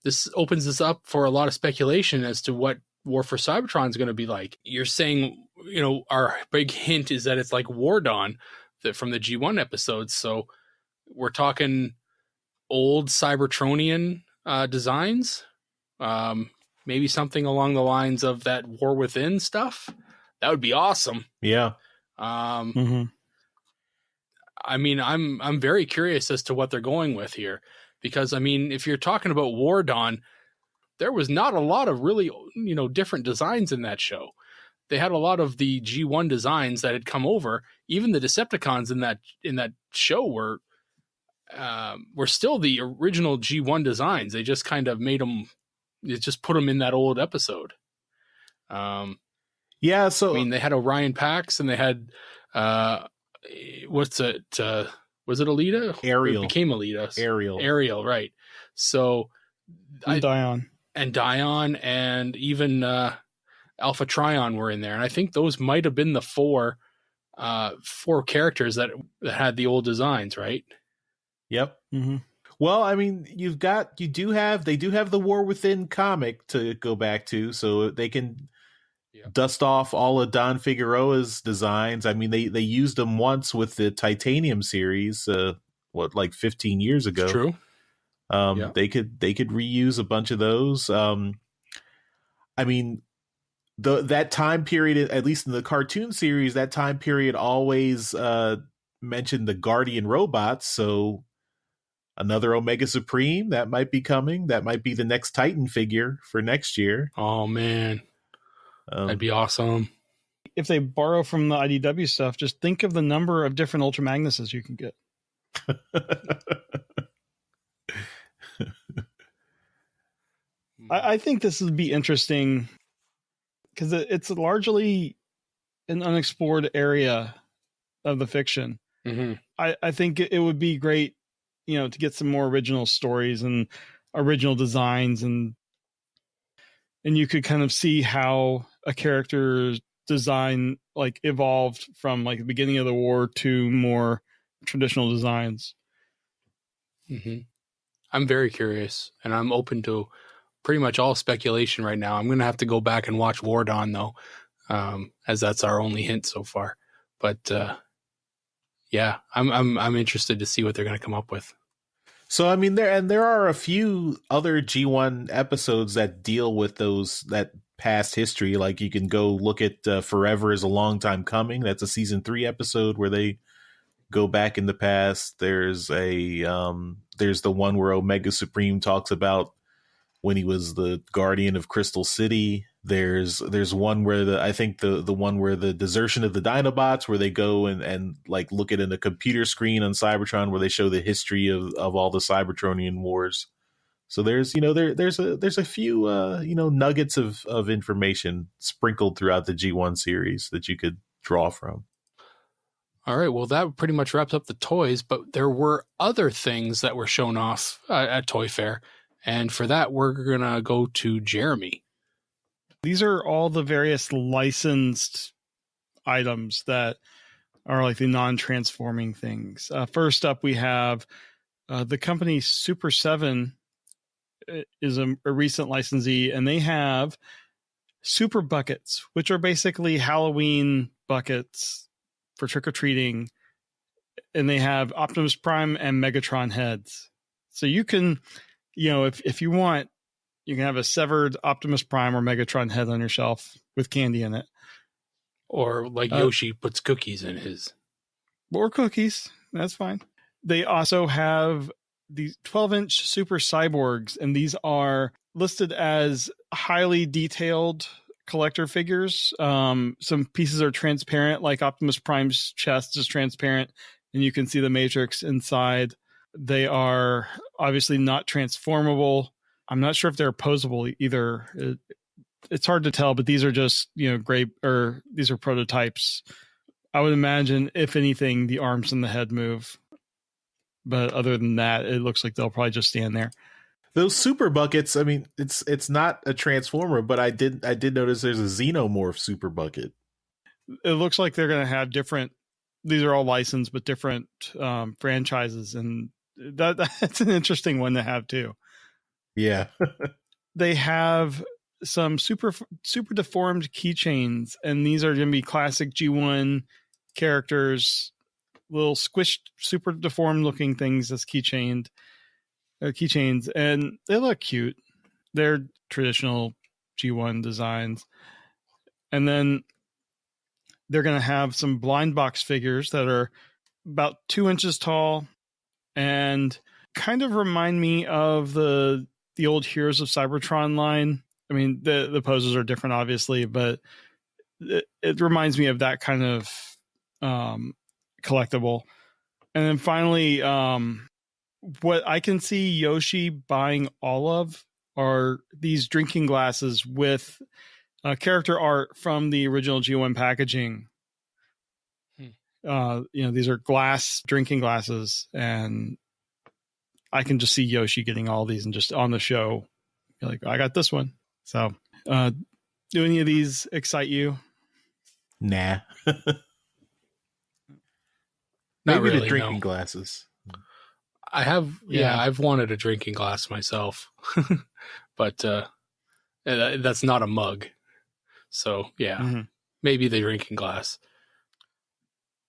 this opens us up for a lot of speculation as to what War for Cybertron is going to be like. You're saying, you know, our big hint is that it's like War Dawn from the G1 episodes. So we're talking old Cybertronian designs. Maybe something along the lines of that War Within stuff. That would be awesome. Yeah. Mm-hmm. I mean, I'm very curious as to what they're going with here, because I mean, if you're talking about War Dawn, there was not a lot of really, you know, different designs in that show. They had a lot of the G1 designs that had come over. Even the Decepticons in that show were still the original G1 designs. They just kind of made them. They just put them in that old episode. Yeah. So I mean, they had Orion Pax, and they had what's it? Was it Alita? Ariel. It became Alita. Ariel, right. So Dion and even Alpha Trion were in there, and I think those might have been the four characters that had the old designs, right? Yep. Mm-hmm. Well, I mean, they do have the War Within comic to go back to, so they can dust off all of Don Figueroa's designs. I mean, they used them once with the Titanium series, like 15 years ago. It's true. They could reuse a bunch of those. I mean, that time period, at least in the cartoon series, that time period always mentioned the Guardian robots. So another Omega Supreme that might be coming. That might be the next Titan figure for next year. Oh man, that'd be awesome. If they borrow from the IDW stuff, just think of the number of different Ultra Magnuses you can get. I think this would be interesting because it's largely an unexplored area of the fiction. Mm-hmm. I think it would be great, to get some more original stories and original designs, and you could kind of see how a character's design like evolved from like the beginning of the war to more traditional designs. Mm-hmm. I'm very curious, and I'm open to pretty much all speculation right now. I'm going to have to go back and watch War Dawn though, as that's our only hint so far. But yeah, I'm interested to see what they're going to come up with. So I mean, there are a few other G1 episodes that deal with that past history. Like you can go look at Forever is a Long Time Coming. That's a season 3 episode where they go back in the past. There's there's the one where Omega Supreme talks about when he was the guardian of Crystal City. There's one where I think the one where the desertion of the Dinobots, where they go and like look at in a computer screen on Cybertron where they show the history of all the Cybertronian wars. So there's there's a few nuggets of information sprinkled throughout the G1 series that you could draw from. All right, well, that pretty much wraps up the toys, but there were other things that were shown off at Toy Fair, and for that, we're going to go to Jeremy. These are all the various licensed items that are like the non-transforming things. First up, we have the company Super 7 is a recent licensee, and they have Super Buckets, which are basically Halloween buckets for trick-or-treating, and they have Optimus Prime and Megatron heads. So you can, if you want, you can have a severed Optimus Prime or Megatron head on your shelf with candy in it. Or like Yoshi puts cookies in his. Or cookies. That's fine. They also have these 12-inch Super Cyborgs, and these are listed as highly detailed collector figures. Some pieces are transparent, like Optimus Prime's chest is transparent, and you can see the Matrix inside. They are obviously not transformable. I'm not sure if they're posable either. It's hard to tell, but these are just, these are prototypes. I would imagine, if anything, the arms and the head move. But other than that, it looks like they'll probably just stand there. Those Super Buckets, I mean, it's not a Transformer, but I did notice there's a Xenomorph Super Bucket. It looks like they're going to have different, these are all licensed, but different franchises. And that's an interesting one to have too. Yeah. They have some super deformed keychains, and these are going to be classic G1 characters, little squished, super deformed looking things as keychains, and they look cute. They're traditional G1 designs. And then they're going to have some blind box figures that are about 2 inches tall and kind of remind me of the old Heroes of Cybertron line. I mean, the poses are different, obviously, but it reminds me of that kind of collectible. And then finally, what I can see Yoshi buying all of are these drinking glasses with character art from the original G1 packaging. These are glass drinking glasses, and I can just see Yoshi getting all these and just on the show, like, I got this one. So, do any of these excite you? Nah. Not Maybe really, the drinking no. glasses. I've wanted a drinking glass myself, but that's not a mug. So yeah, maybe the drinking glass.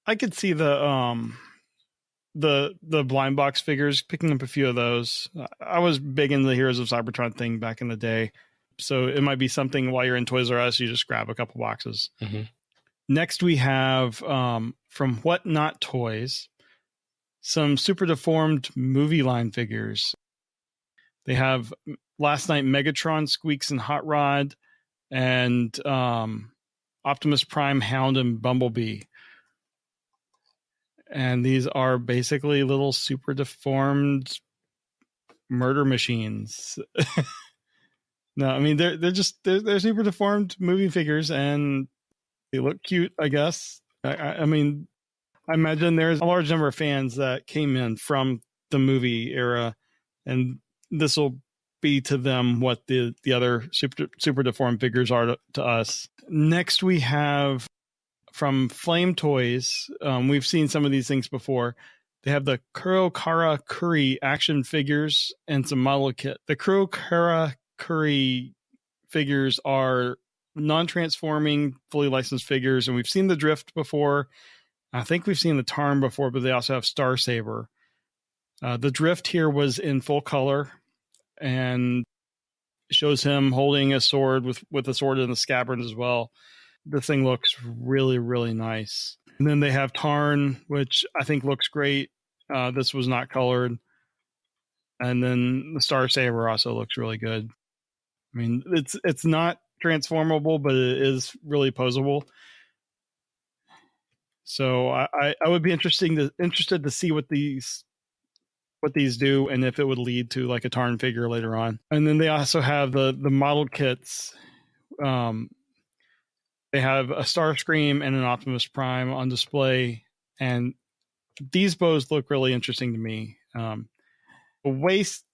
I could see the blind box figures, picking up a few of those. I was big into the Heroes of Cybertron thing back in the day, so it might be something while you're in Toys R Us, you just grab a couple boxes. Mm-hmm. Next, we have from What Not Toys, some super deformed movie line figures. They have Last Night Megatron, Squeaks, and Hot Rod, and Optimus Prime, Hound, and Bumblebee. And these are basically little super deformed murder machines. No, I mean they're super deformed movie figures, and they look cute, I guess. I mean, I imagine there's a large number of fans that came in from the movie era, and this will be to them what the other super deformed figures are to us. Next, we have from Flame Toys. We've seen some of these things before. They have the Kurokara Kuri action figures and some model kit. The Kurokara Kuri figures are non-transforming, fully licensed figures, and we've seen the Drift before. I think we've seen the Tarn before, but they also have Star Saber. The Drift here was in full color, and shows him holding a sword with a sword in the scabbard as well. The thing looks really, really nice. And then they have Tarn, which I think looks great. This was not colored. And then the Star Saber also looks really good. I mean, it's not transformable, but it is really posable. So I would be interested to see what these do, and if it would lead to like a Tarn figure later on. And then they also have the model kits. They have a Starscream and an Optimus Prime on display, and these bows look really interesting to me. The waist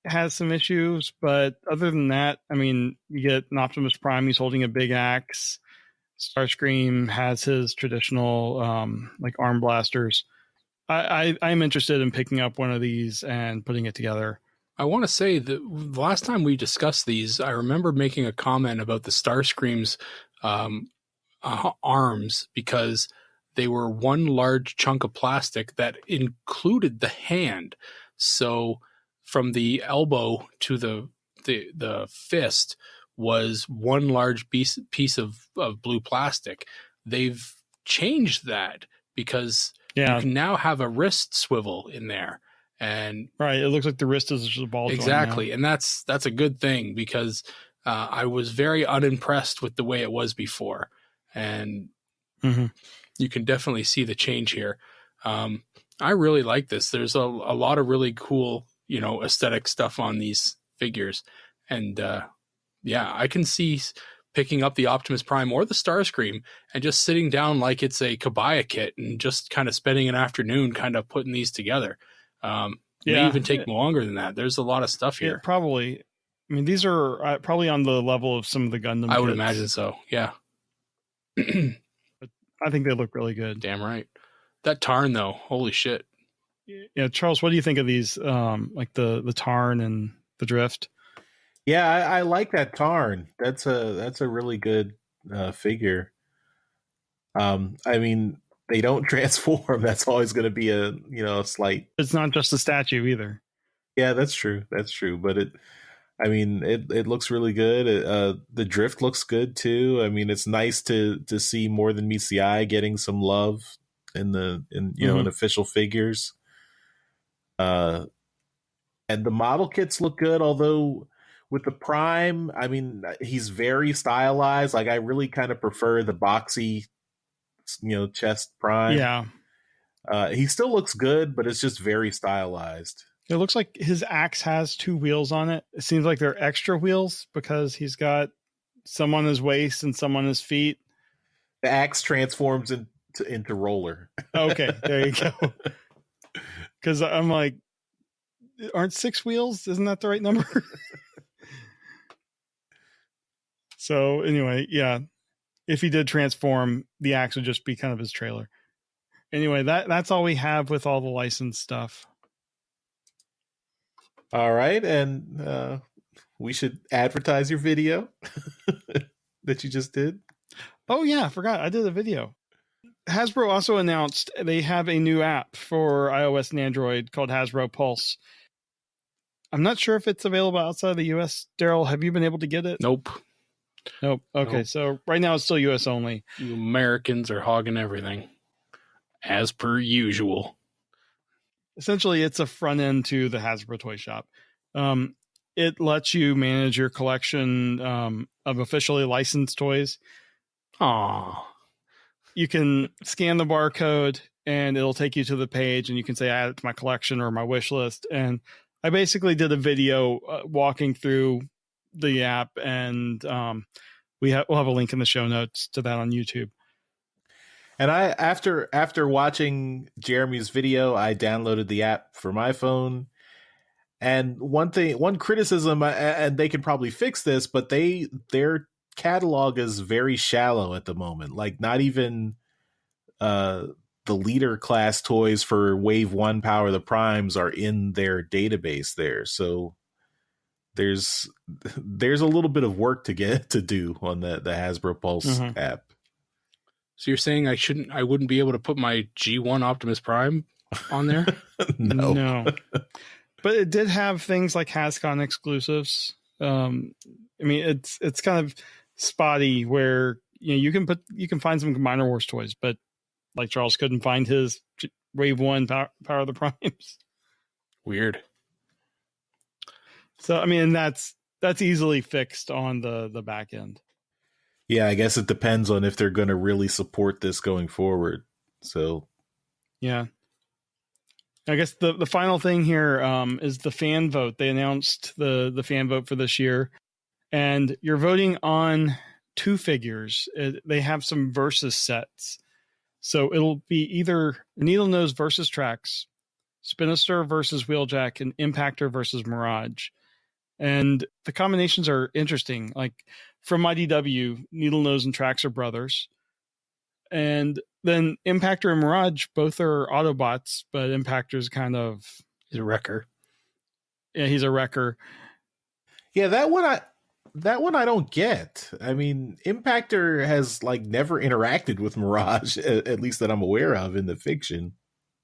has some issues, but other than that, I mean, you get an Optimus Prime, he's holding a big axe. Starscream has his traditional like arm blasters. I'm interested in picking up one of these and putting it together. I want to say that the last time we discussed these, I remember making a comment about the Starscream's arms, because they were one large chunk of plastic that included the hand. So from the elbow to the fist was one large piece of blue plastic. They've changed that because you can now have a wrist swivel in there. And right, it looks like the wrist is a ball joint exactly, now. and that's a good thing, because I was very unimpressed with the way it was before, and you can definitely see the change here. I really like this. There's a lot of really cool, aesthetic stuff on these figures, and I can see picking up the Optimus Prime or the Starscream and just sitting down like it's a Kabaya kit and just kind of spending an afternoon kind of putting these together. May even take longer than that. There's a lot of stuff here. Probably. I mean, these are probably on the level of some of the Gundam I would kits. imagine so, yeah. But I think they look really good. Damn right. That Tarn, though, holy shit. Yeah, Charles, what do you think of these, like the Tarn and the Drift? Yeah, I like that Tarn. That's a really good figure. I mean, they don't transform. That's always going to be a slight. It's not just a statue either. Yeah, that's true. But it looks really good. The Drift looks good too. I mean, it's nice to see More Than Meets the Eye getting some love in official figures. And the model kits look good, although with the Prime, I mean, he's very stylized. Like, I really kind of prefer the boxy, chest Prime. Yeah. He still looks good, but it's just very stylized. It looks like his axe has 2 wheels on it. It seems like they're extra wheels because he's got some on his waist and some on his feet. The axe transforms into into roller. Okay, there you go. Because I'm like, aren't 6 wheels? Isn't that the right number? So anyway, yeah. If he did transform, the axe would just be kind of his trailer. Anyway, that's all we have with all the licensed stuff. All right, and we should advertise your video that you just did. Oh yeah, I forgot. I did a video. Hasbro also announced they have a new app for iOS and Android called Hasbro Pulse. I'm not sure if it's available outside of the US. Daryl, have you been able to get it? Nope. Okay, Nope. So right now it's still US only. You Americans are hogging everything, as per usual. Essentially, it's a front end to the Hasbro Toy Shop. It lets you manage your collection of officially licensed toys. Aww. You can scan the barcode and it'll take you to the page, and you can say add it to my collection or my wish list. And I basically did a video walking through the app, and we'll have a link in the show notes to that on YouTube. And I after watching Jeremy's video, I downloaded the app for my phone. And one criticism, and they can probably fix this, but their catalog is very shallow at the moment. Like not even the leader class toys for Wave 1 Power of the Primes are in their database there. So there's a little bit of work to do on the Hasbro Pulse app. So you're saying I wouldn't be able to put my G1 Optimus Prime on there? No. But it did have things like Hascon exclusives. I mean, it's kind of spotty where you can find some Minor Wars toys, but like Charles couldn't find his Wave 1 Power of the Primes. Weird. So I mean, that's easily fixed on the back end. Yeah, I guess it depends on if they're going to really support this going forward. So, yeah. I guess the final thing here is the fan vote. They announced the fan vote for this year, and you're voting on 2 figures. They have some versus sets. So it'll be either Needle Nose versus Trax, Spinister versus Wheeljack, and Impactor versus Mirage. And the combinations are interesting. Like from IDW, Needle Nose and Trax are brothers. And then Impactor and Mirage both are Autobots, but Impactor's kind of... He's a wrecker. Yeah, he's a wrecker. Yeah, that one I don't get. I mean, Impactor has like never interacted with Mirage, at least that I'm aware of in the fiction.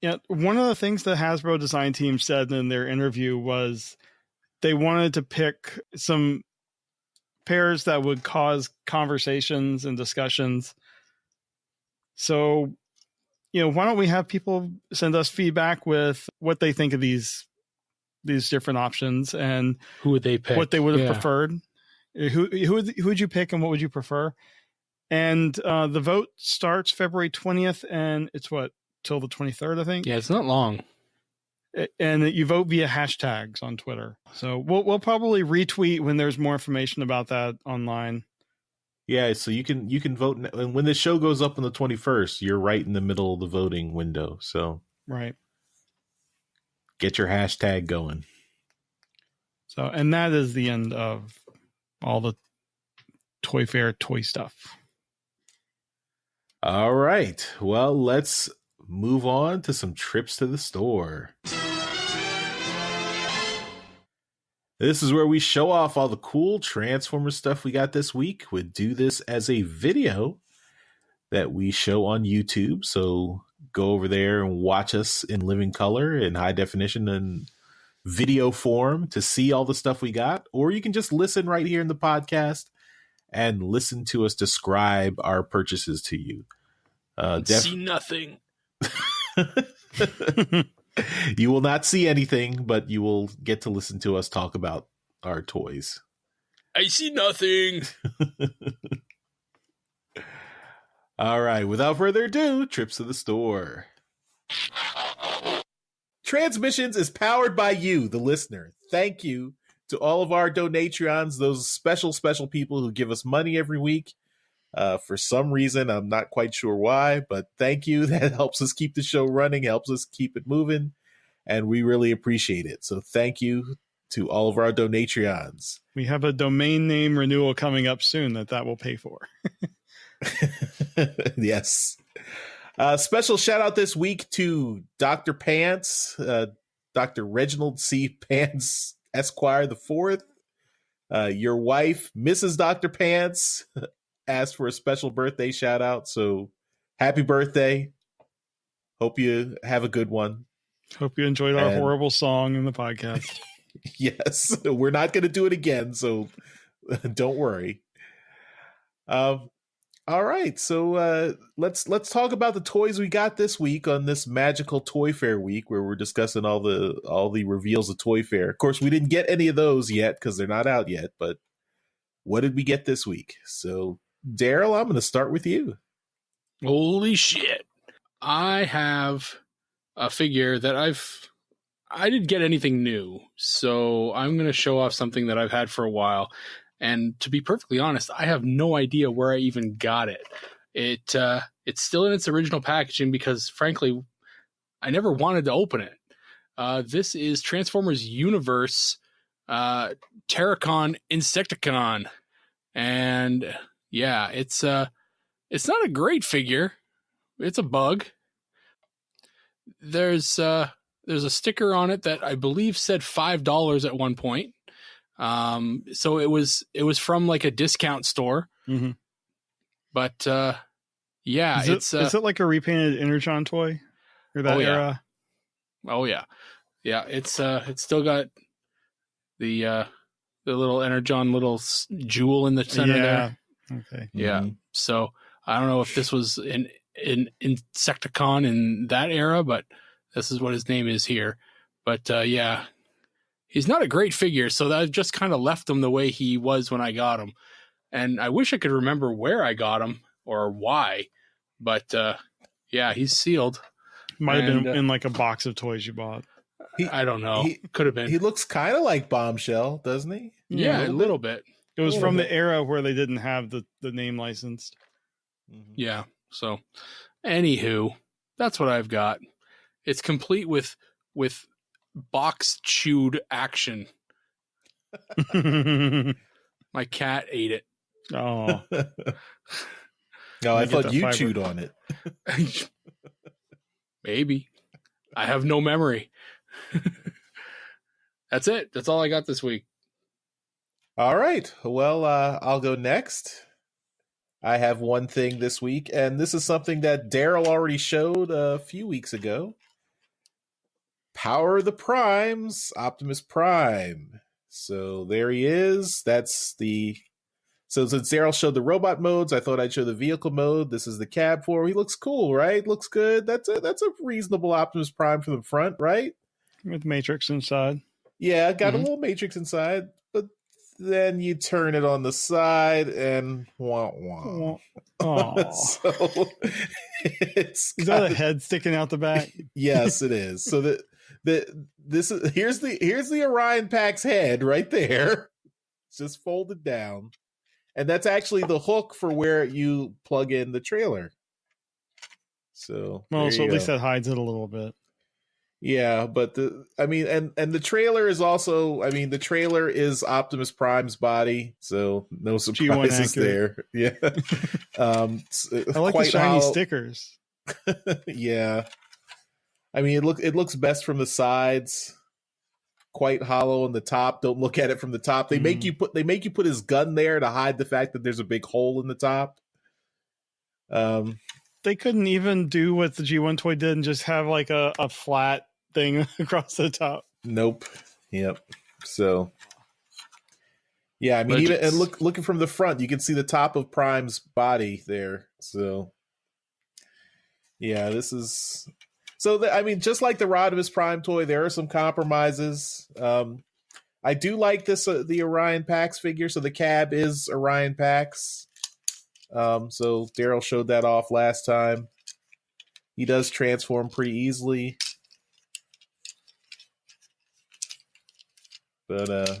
Yeah, one of the things the Hasbro design team said in their interview was they wanted to pick some pairs that would cause conversations and discussions. So, why don't we have people send us feedback with what they think of these different options and who would they pick? What they would have preferred. Who would you pick and what would you prefer? And the vote starts February 20th, and it's till the 23rd, I think. Yeah, it's not long. And you vote via hashtags on Twitter. So we'll probably retweet when there's more information about that online. Yeah, so you can vote, and when the show goes up on the 21st, you're right in the middle of the voting window. So right, get your hashtag going. So, and that is the end of all the Toy Fair toy stuff. All right, well, let's move on to some trips to the store. This is where we show off all the cool Transformers stuff we got this week. We do this as a video that we show on YouTube. So go over there and watch us in living color, in high definition, and video form to see all the stuff we got. Or you can just listen right here in the podcast and listen to us describe our purchases to you. See nothing. You will not see anything, but you will get to listen to us talk about our toys. I see nothing. All right, without further ado, trips to the store. Transmissions is powered by you, the listener. Thank you to all of our Donatreons, those special people who give us money every week. For some reason, I'm not quite sure why, but thank you. That helps us keep the show running, helps us keep it moving, and we really appreciate it. So thank you to all of our Donatreons. We have a domain name renewal coming up soon that will pay for. Yes. Special shout out this week to Dr. Pants, Dr. Reginald C. Pants, Esquire the Fourth. Your wife, Mrs. Dr. Pants, asked for a special birthday shout out. So happy birthday. Hope you have a good one. Hope you enjoyed our horrible song in the podcast. Yes, we're not going to do it again, so don't worry. All right, so let's talk about the toys we got this week on this magical Toy Fair week, where we're discussing all the reveals of Toy Fair. Of course, we didn't get any of those yet because they're not out yet. But what did we get this week? So, Daryl, I'm going to start with you. Holy shit! I have a figure that I didn't get anything new, so I'm going to show off something that I've had for a while. And to be perfectly honest, I have no idea where I even got it. It's still in its original packaging because, frankly, I never wanted to open it. This is Transformers Universe Terracon Insecticon. And yeah, it's not a great figure. It's a bug. There's a sticker on it that I believe said $5 at one point. So it was from like a discount store. Mm-hmm. But yeah, is it like a repainted Energon toy or that era? Oh yeah. Yeah, it's still got the little Energon little jewel in the center there. Okay. Yeah. Mm-hmm. So I don't know if this was an Insecticon in that era, but this is what his name is here. But yeah, he's not a great figure, so that just kind of left him the way he was when I got him. And I wish I could remember where I got him or why, but yeah, he's sealed. Might have been in like a box of toys you bought. I don't know. Could have been. He looks kind of like Bombshell, doesn't he? Yeah, a little bit. It was from the era where they didn't have the name licensed. Mm-hmm. Yeah. So, anywho, that's what I've got. It's complete with box chewed action. My cat ate it. Oh. No, I thought you chewed on it. Maybe. I have no memory. That's it. That's all I got this week. All right. Well, I'll go next. I have one thing this week, and this is something that Daryl already showed a few weeks ago. Power of the Primes, Optimus Prime. So there he is. So since Daryl showed the robot modes, I thought I'd show the vehicle mode. This is the cab form. He looks cool, right? Looks good. That's a reasonable Optimus Prime from the front, right? With Matrix inside. Yeah, got a little Matrix inside, but then you turn it on the side and wah wah. So is that a head sticking out the back? Yes, it is. So here's the Orion Pack's head right there. It's just folded down. And that's actually the hook for where you plug in the trailer. So at least that hides it a little bit. Yeah, but the trailer is also, the trailer is Optimus Prime's body, so no surprises there. Yeah. I like the shiny stickers. Yeah. It looks best from the sides. Quite hollow on the top. Don't look at it from the top. They make you put his gun there to hide the fact that there's a big hole in the top. They couldn't even do what the G1 toy did and just have like a flat thing across the top. Nope. Yep. So yeah, even looking from the front, you can see the top of Prime's body there. So yeah, this is just like the Rodimus Prime toy, there are some compromises. I do like this the Orion Pax figure. So the cab is Orion Pax. So Daryl showed that off last time. He does transform pretty easily. But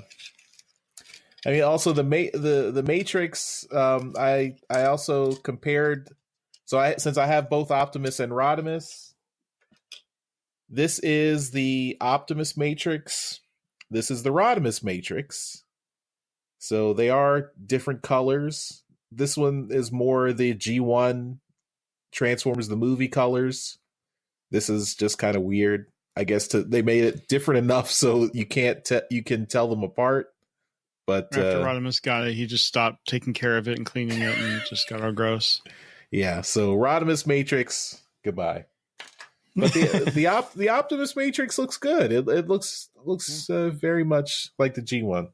I mean, also the Matrix. I also compared. So since I have both Optimus and Rodimus, this is the Optimus Matrix. This is the Rodimus Matrix. So they are different colors. This one is more the G1 Transformers the movie colors. This is just kind of weird. I guess they made it different enough so you can tell them apart. But after Rodimus got it, he just stopped taking care of it and cleaning it, and just got all gross. Yeah, so Rodimus Matrix, goodbye. But the Optimus Matrix looks good. It looks very much like the G1.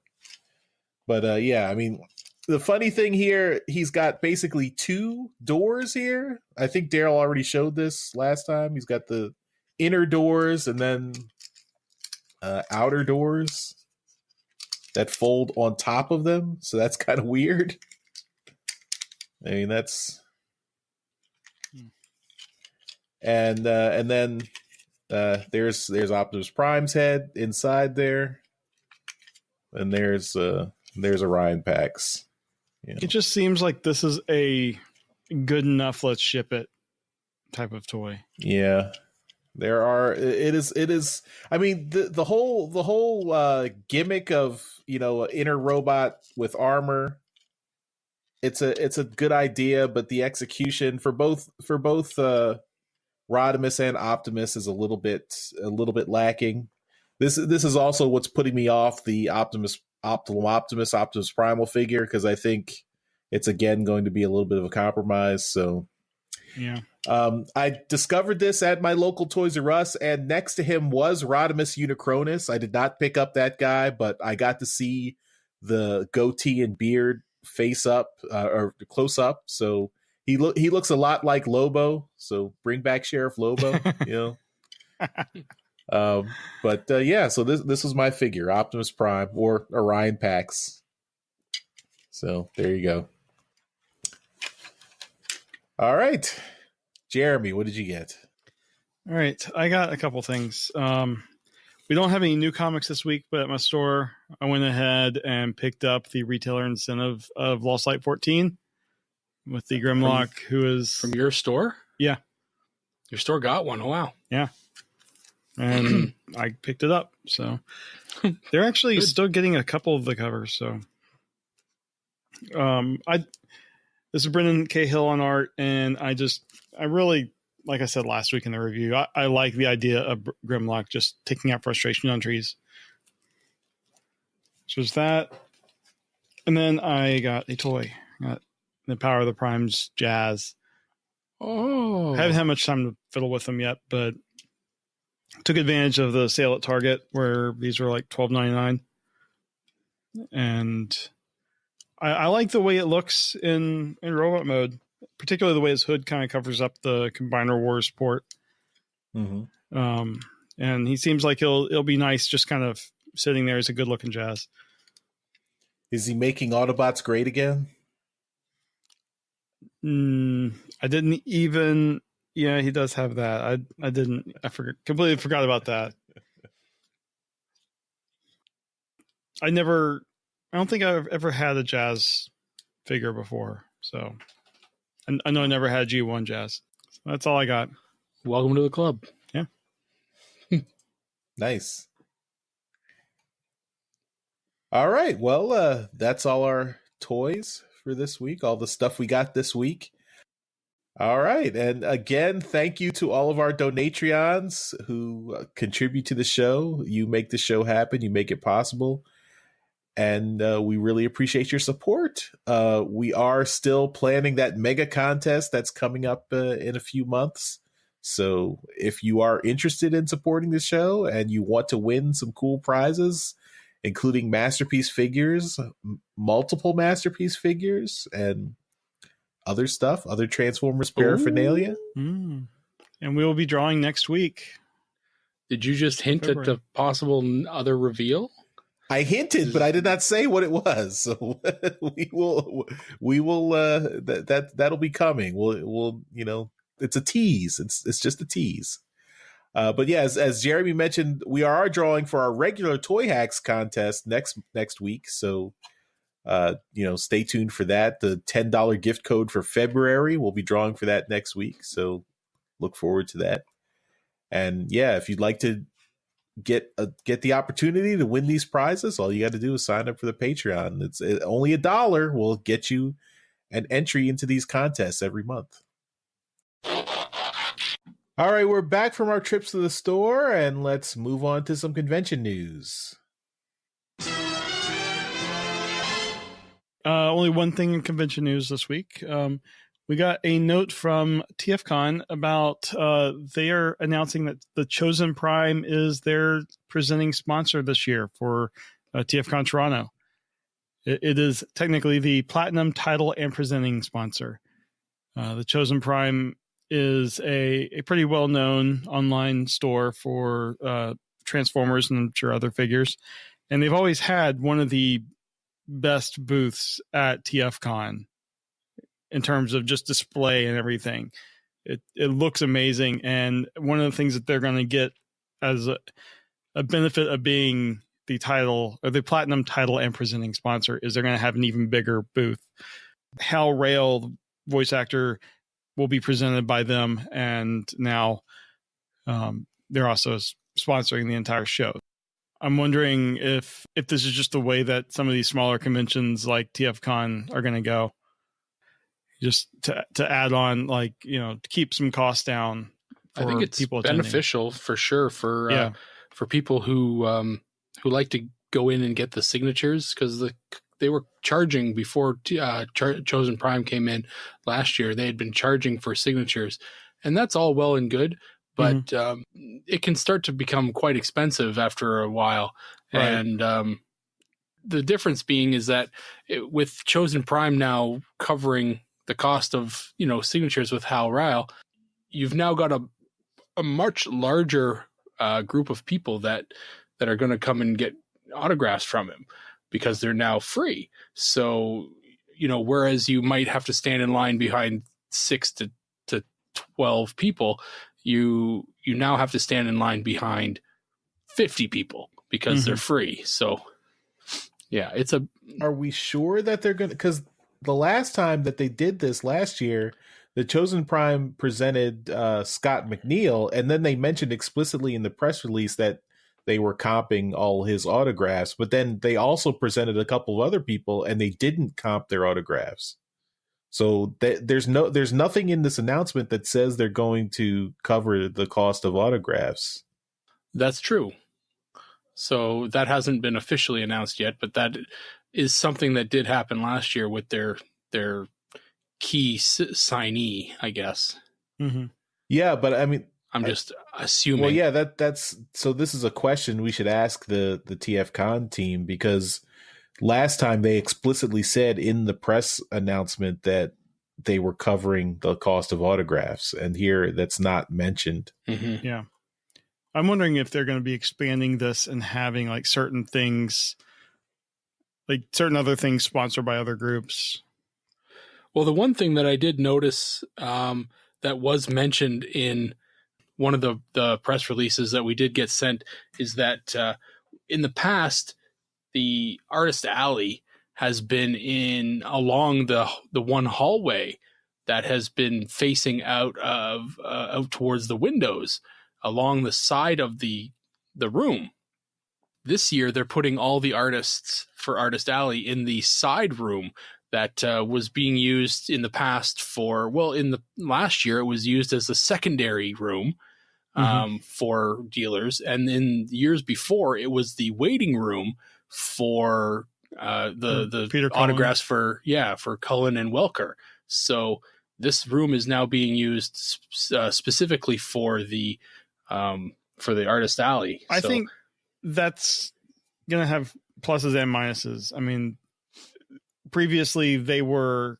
But yeah, I mean, the funny thing here, he's got basically two doors here. I think Daryl already showed this last time. He's got the inner doors and then outer doors that fold on top of them. So that's kind of weird. I mean, that's... And then there's Optimus Prime's head inside there. And there's Orion Pax. You know. It just seems like this is a good enough, let's ship it type of toy. Yeah. It is. I mean, the whole gimmick of, inner robot with armor. It's a good idea, but the execution for both Rodimus and Optimus is a little bit lacking. This is also what's putting me off the Optimus Primal figure, because I think it's again going to be a little bit of a compromise. So yeah. I discovered this at my local Toys R Us, and next to him was Rodimus Unicronus. I did not pick up that guy, but I got to see the goatee and beard face up or close up. So he looks a lot like Lobo. So bring back Sheriff Lobo, But yeah, so this was my figure, Optimus Prime or Orion Pax. So there you go. All right, Jeremy, what did you get? All right, I got a couple things. We don't have any new comics this week, but at my store, I went ahead and picked up the retailer incentive of Lost Light 14 with the Grimlock, who is from your store. Yeah, your store got one. Oh, wow. Yeah, and I picked it up. So they're actually still getting a couple of the covers. So, this is Brendan K. Hill on art, and I really, like I said last week in the review, I like the idea of Grimlock just taking out frustration on trees. So it's that. And then I got a toy. I got the Power of the Primes Jazz. Oh. I haven't had much time to fiddle with them yet, but took advantage of the sale at Target where these were like $12.99. And I like the way it looks in robot mode, particularly the way his hood kind of covers up the Combiner Wars port. Mm-hmm. And he seems like it'll be nice just kind of sitting there as a good looking Jazz. Is he making Autobots great again? I didn't even... Yeah, he does have that. I completely forgot about that. I don't think I've ever had a Jazz figure before. So I know I never had a G1 Jazz. So that's all I got. Welcome to the club. Yeah. Nice. All right. Well, that's all our toys for this week. All the stuff we got this week. All right. And again, thank you to all of our Donatreons who contribute to the show. You make the show happen. You make it possible. And we really appreciate your support. We are still planning that mega contest that's coming up in a few months. So if you are interested in supporting the show and you want to win some cool prizes, including Masterpiece figures, multiple Masterpiece figures, and other stuff, other Transformers paraphernalia. And we will be drawing next week. Did you just hint at the possible other reveal? I hinted, but I did not say what it was. So we will that'll be coming. We'll it's a tease. It's just a tease. But yeah, as Jeremy mentioned, we are drawing for our regular Toy Hacks contest next week. So Stay tuned for that. The $10 gift code for February, we'll be drawing for that next week. So look forward to that. And yeah, if you'd like to get the opportunity to win these prizes, all you got to do is sign up for the Patreon. It's only $1 will get you an entry into these contests every month. All right, we're back from our trips to the store, and let's move on to some convention news. Only one thing in convention news this week. We got a note from TFCon about they are announcing that the Chosen Prime is their presenting sponsor this year for TFCon Toronto. It is technically the platinum title and presenting sponsor. The Chosen Prime is a pretty well-known online store for Transformers and I'm sure other figures. And they've always had one of the best booths at TFCon in terms of just display and everything. It looks amazing. And one of the things that they're going to get as a benefit of being the title or the platinum title and presenting sponsor is they're going to have an even bigger booth. Hal Rail, the voice actor, will be presented by them. And now they're also sponsoring the entire show. I'm wondering if this is just the way that some of these smaller conventions like TFCon are going to go. Just to add on, to keep some costs down. I think it's beneficial for sure for people who like to go in and get the signatures, because they were charging before Chosen Prime came in last year. They had been charging for signatures, and that's all well and good, but it can start to become quite expensive after a while. Right. And the difference being is that with Chosen Prime now covering the cost of, signatures with Hal Ryle, you've now got a much larger group of people that are going to come and get autographs from him because they're now free. So, whereas you might have to stand in line behind 6 to 12 people, you now have to stand in line behind 50 people because they're free. So yeah, are we sure that they're going to, because the last time that they did this last year, the Chosen Prime presented Scott McNeil, and then they mentioned explicitly in the press release that they were comping all his autographs, but then they also presented a couple of other people and they didn't comp their autographs. So there's nothing in this announcement that says they're going to cover the cost of autographs. That's true. So that hasn't been officially announced yet, but that is something that did happen last year with their key signee, I guess. Mm-hmm. Yeah, but I mean, I'm just assuming. Well, yeah, that's so. This is a question we should ask the TFCon team, because last time they explicitly said in the press announcement that they were covering the cost of autographs, and here that's not mentioned. Mm-hmm. Yeah, I'm wondering if they're going to be expanding this and having like certain things, like certain other things sponsored by other groups. Well, the one thing that I did notice that was mentioned in one of the press releases that we did get sent is that in the past, the Artist Alley has been along the one hallway that has been facing out towards the windows along the side of the room. This year, they're putting all the artists for Artist Alley in the side room that was being used in the past in the last year, it was used as a secondary room for dealers. And in years before, it was the waiting room for the Peter autographs for Cullen and Welker. So this room is now being used specifically for the Artist Alley. I think that's going to have pluses and minuses. I mean, previously they were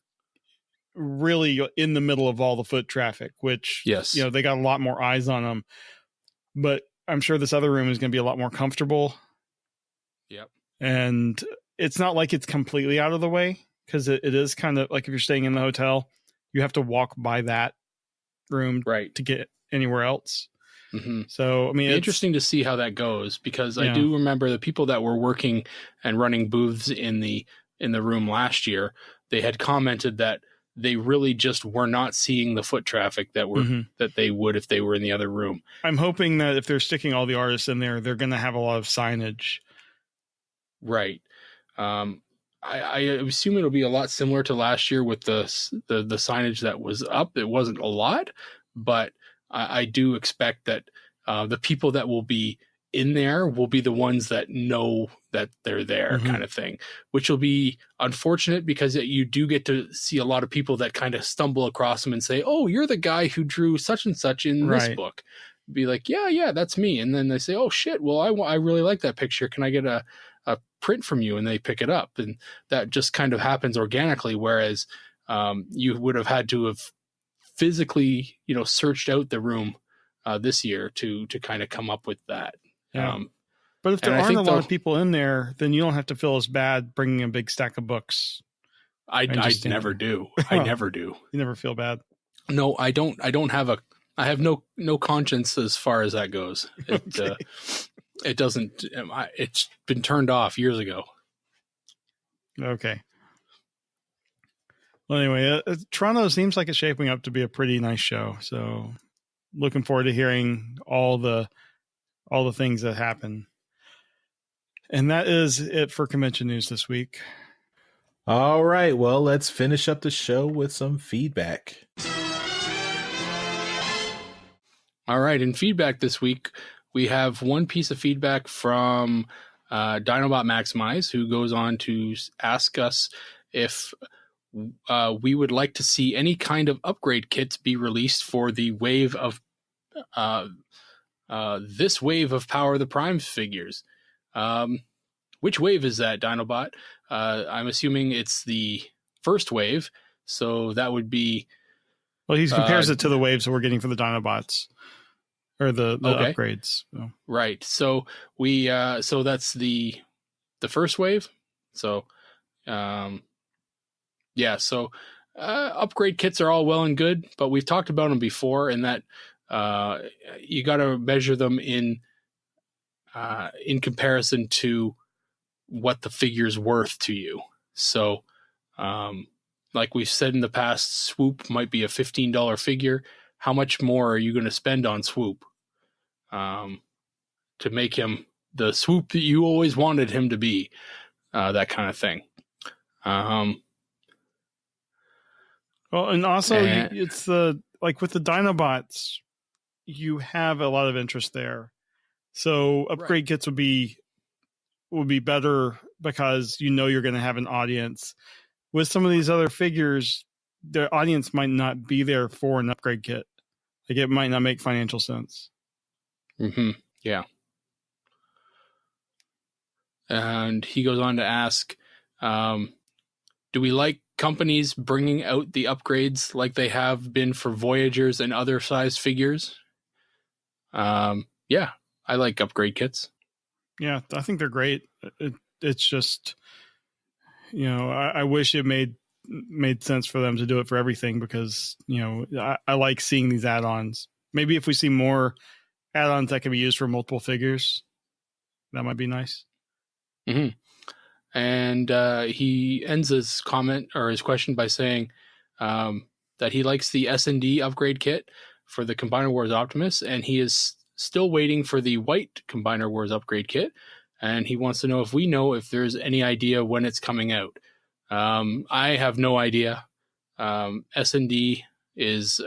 really in the middle of all the foot traffic, which, yes, they got a lot more eyes on them, but I'm sure this other room is going to be a lot more comfortable. Yep. And it's not like it's completely out of the way, because it is kind of like if you're staying in the hotel, you have to walk by that room to get anywhere else. Mm-hmm. So, I mean, it's interesting to see how that goes, because I do remember the people that were working and running booths in the in the room last year, they had commented that they really just were not seeing the foot traffic that they would if they were in the other room. I'm hoping that if they're sticking all the artists in there, they're going to have a lot of signage. Right. I assume it'll be a lot similar to last year with the signage that was up. It wasn't a lot, but I do expect that the people that will be in there will be the ones that know that they're there, kind of thing, which will be unfortunate because you do get to see a lot of people that kind of stumble across them and say, "Oh, you're the guy who drew such and such in this book." Be like, yeah, that's me. And then they say, "Oh shit, well, I really like that picture. Can I get a print from you?" And they pick it up, and that just kind of happens organically. Whereas you would have had to have physically, searched out the room this year to kind of come up with that. Yeah. But if there aren't a lot of people in there, then you don't have to feel as bad bringing a big stack of books. I never do. I never do. You never feel bad? No, I don't. I have no conscience as far as that goes. It doesn't. It's been turned off years ago. Okay. Well, anyway, Toronto seems like it's shaping up to be a pretty nice show. So, looking forward to hearing all the things that happen. And that is it for convention news this week. All right. Well, let's finish up the show with some feedback. All right. In feedback this week, we have one piece of feedback from Dinobot Maximize, who goes on to ask us if we would like to see any kind of upgrade kits be released for the wave of this wave of Power of the Primes figures. Which wave is that, Dinobot? I'm assuming it's the first wave, so that would be... Well, he compares it to the waves that we're getting for the Dinobots, or the upgrades. So. Right. So so that's the first wave. So, so upgrade kits are all well and good, but we've talked about them before, and that you got to measure them in comparison to what the figure's worth to you. So, like we've said in the past, Swoop might be a $15 figure. How much more are you going to spend on Swoop to make him the Swoop that you always wanted him to be? That kind of thing. Well, and also it's like with the Dinobots, you have a lot of interest there. So upgrade kits would be better because you're going to have an audience. With some of these other figures, the audience might not be there for an upgrade kit. Like it might not make financial sense. Yeah. And he goes on to ask, do we like companies bringing out the upgrades like they have been for Voyagers and other size figures? Yeah, I like upgrade kits. Yeah, I think they're great. It's just, I wish it made sense for them to do it for everything because, I like seeing these add-ons. Maybe if we see more add-ons that can be used for multiple figures, that might be nice. And he ends his comment or his question by saying that he likes the S&D upgrade kit for the Combiner Wars Optimus, and he is still waiting for the white Combiner Wars upgrade kit, and he wants to know if we know if there's any idea when it's coming out. I have no idea. S&D is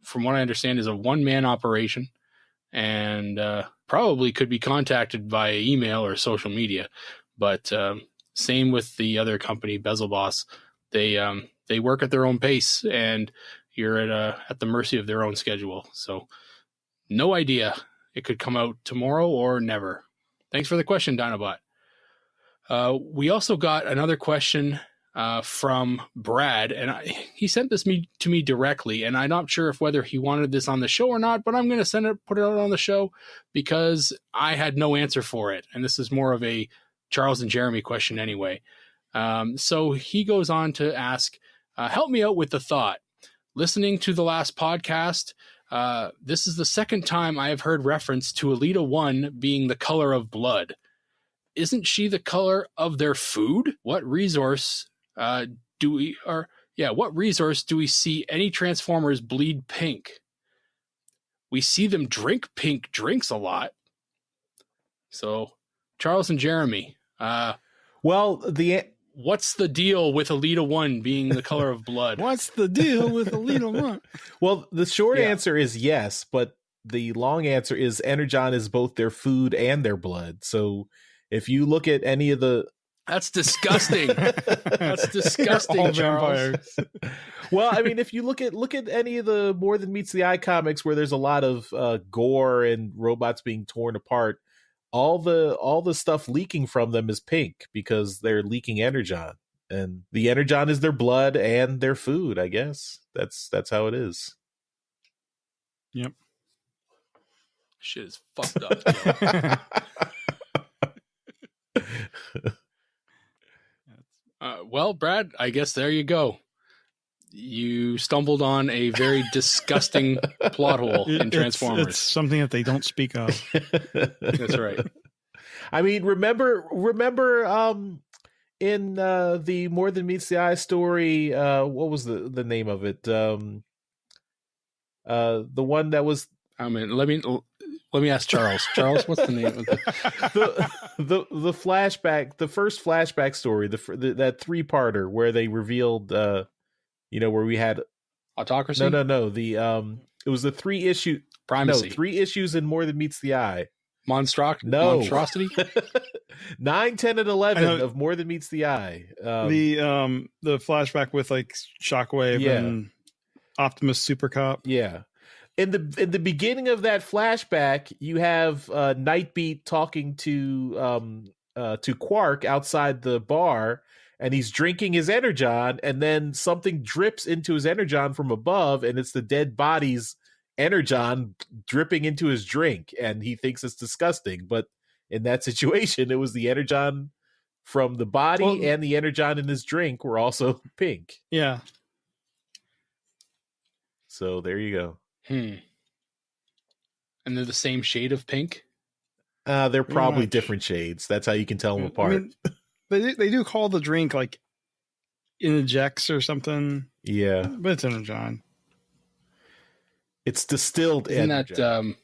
from what I understand, is a one-man operation, and probably could be contacted via email or social media. But same with the other company, Bezel Boss. They work at their own pace, and you're at the mercy of their own schedule. So no idea. It could come out tomorrow or never. Thanks for the question, Dinobot. We also got another question from Brad, and he sent this to me directly, and I'm not sure whether he wanted this on the show or not, but I'm going to put it out on the show because I had no answer for it, and this is more of a Charles and Jeremy question anyway. So he goes on to ask, help me out with the thought. Listening to the last podcast, this is the second time I have heard reference to Elita 1 being the color of blood. isn't she the color of their food? What resource do we see any Transformers bleed pink? We see them drink pink drinks a lot. So, Charles and Jeremy, what's the deal with Elita 1 being the color of blood? What's the deal with Elita 1? Well, the short answer is yes, but the long answer is Energon is both their food and their blood. So if you look at any of the... That's disgusting. That's disgusting, Charles. Well, I mean, if you look at any of the More Than Meets the Eye comics where there's a lot of gore and robots being torn apart, all the stuff leaking from them is pink because they're leaking Energon. And the Energon is their blood and their food, I guess. That's how it is. Yep. Shit is fucked up. Well, Brad, I guess there you go. You stumbled on a very disgusting plot hole in Transformers. It's something that they don't speak of. That's right. I mean, remember in the More Than Meets the Eye story, what was the name of it? The one that was... I mean, let me ask Charles. Charles, what's the name of the flashback? The first flashback story, that 3-parter where they revealed, where we had Autocracy. No. It was the 3 issue Primacy. No, 3 issues in More Than Meets the Eye. Monstrosity. 9, 10, and 11 of More Than Meets the Eye. The flashback with like Shockwave and Optimus Super Cop. Yeah. In the beginning of that flashback, you have Nightbeat talking to Quark outside the bar, and he's drinking his Energon, and then something drips into his Energon from above, and it's the dead body's Energon dripping into his drink, and he thinks it's disgusting. But in that situation, it was the Energon from the body and the Energon in his drink were also pink. Yeah. So there you go. And they're the same shade of pink? They're probably different shades. That's how you can tell them apart. I mean, they do call the drink like Injects or something. Yeah. But it's Energon. It's distilled Energon.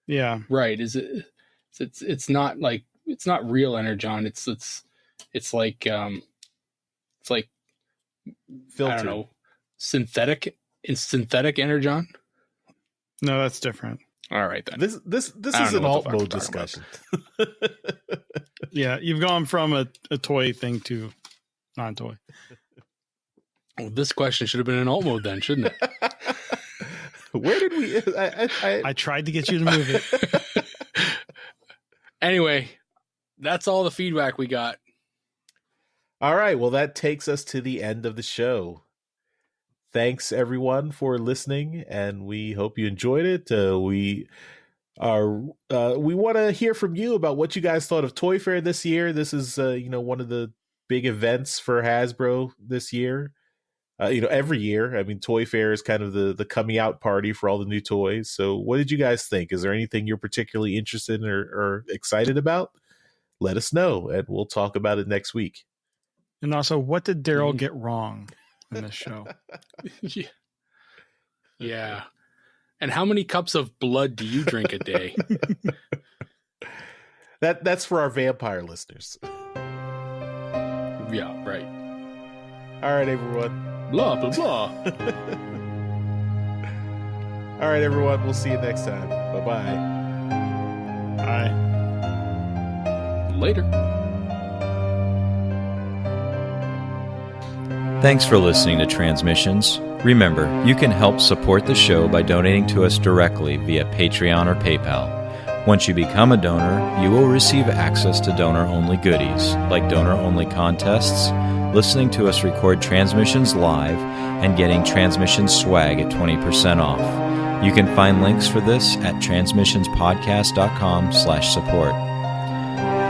Yeah. Right. It's not like, it's not real Energon. It's like filtered. I don't know, synthetic Energon. No, that's different. All right then. This is an alt mode discussion. Yeah, you've gone from a toy thing to non-toy. Well, this question should have been in alt mode then, shouldn't it? Where did we? I tried to get you to move it. Anyway, that's all the feedback we got. All right. Well, that takes us to the end of the show. Thanks everyone for listening, and we hope you enjoyed it. We want to hear from you about what you guys thought of Toy Fair this year. This is one of the big events for Hasbro this year. Every year. I mean, Toy Fair is kind of the coming out party for all the new toys. So what did you guys think? Is there anything you're particularly interested in or excited about? Let us know, and we'll talk about it next week. And also, what did Daryl get wrong in this show? Yeah. And how many cups of blood do you drink a day? That's for our vampire listeners. Yeah, right. All right, everyone. Blah, blah, blah. All right, everyone. We'll see you next time. Bye-bye. Bye. Later. Thanks for listening to Transmissions. Remember, you can help support the show by donating to us directly via Patreon or PayPal. Once you become a donor, you will receive access to donor-only goodies, like donor-only contests, listening to us record Transmissions live, and getting Transmissions swag at 20% off. You can find links for this at transmissionspodcast.com/support.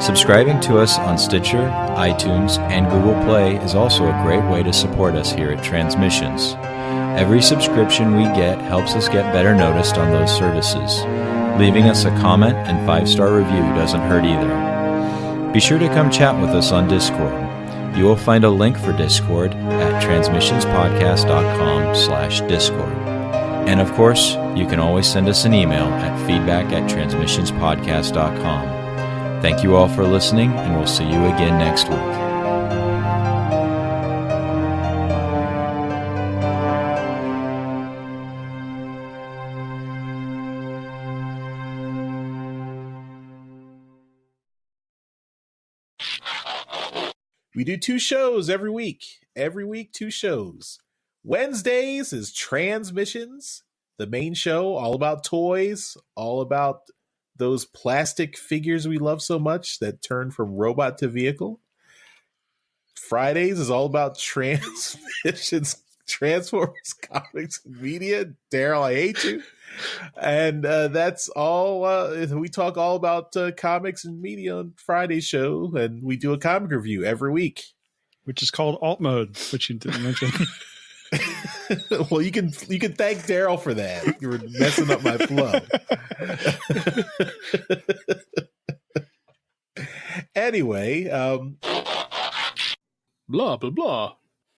Subscribing to us on Stitcher, iTunes, and Google Play is also a great way to support us here at Transmissions. Every subscription we get helps us get better noticed on those services. Leaving us a comment and 5-star review doesn't hurt either. Be sure to come chat with us on Discord. You will find a link for Discord at transmissionspodcast.com/Discord. And of course, you can always send us an email at feedback@transmissionspodcast.com. Thank you all for listening, and we'll see you again next week. We do 2 shows every week. Every week, 2 shows. Wednesdays is Transmissions, the main show, all about toys, all about those plastic figures we love so much that turn from robot to vehicle. Fridays is all about Transmissions, Transformers, comics, and media. Daryl, I hate you. And that's all. We talk all about comics and media on Friday's show, and we do a comic review every week, which is called Alt Mode, which you didn't mention. Well, you can thank Daryl for that. You were messing up my flow. Anyway, blah blah blah.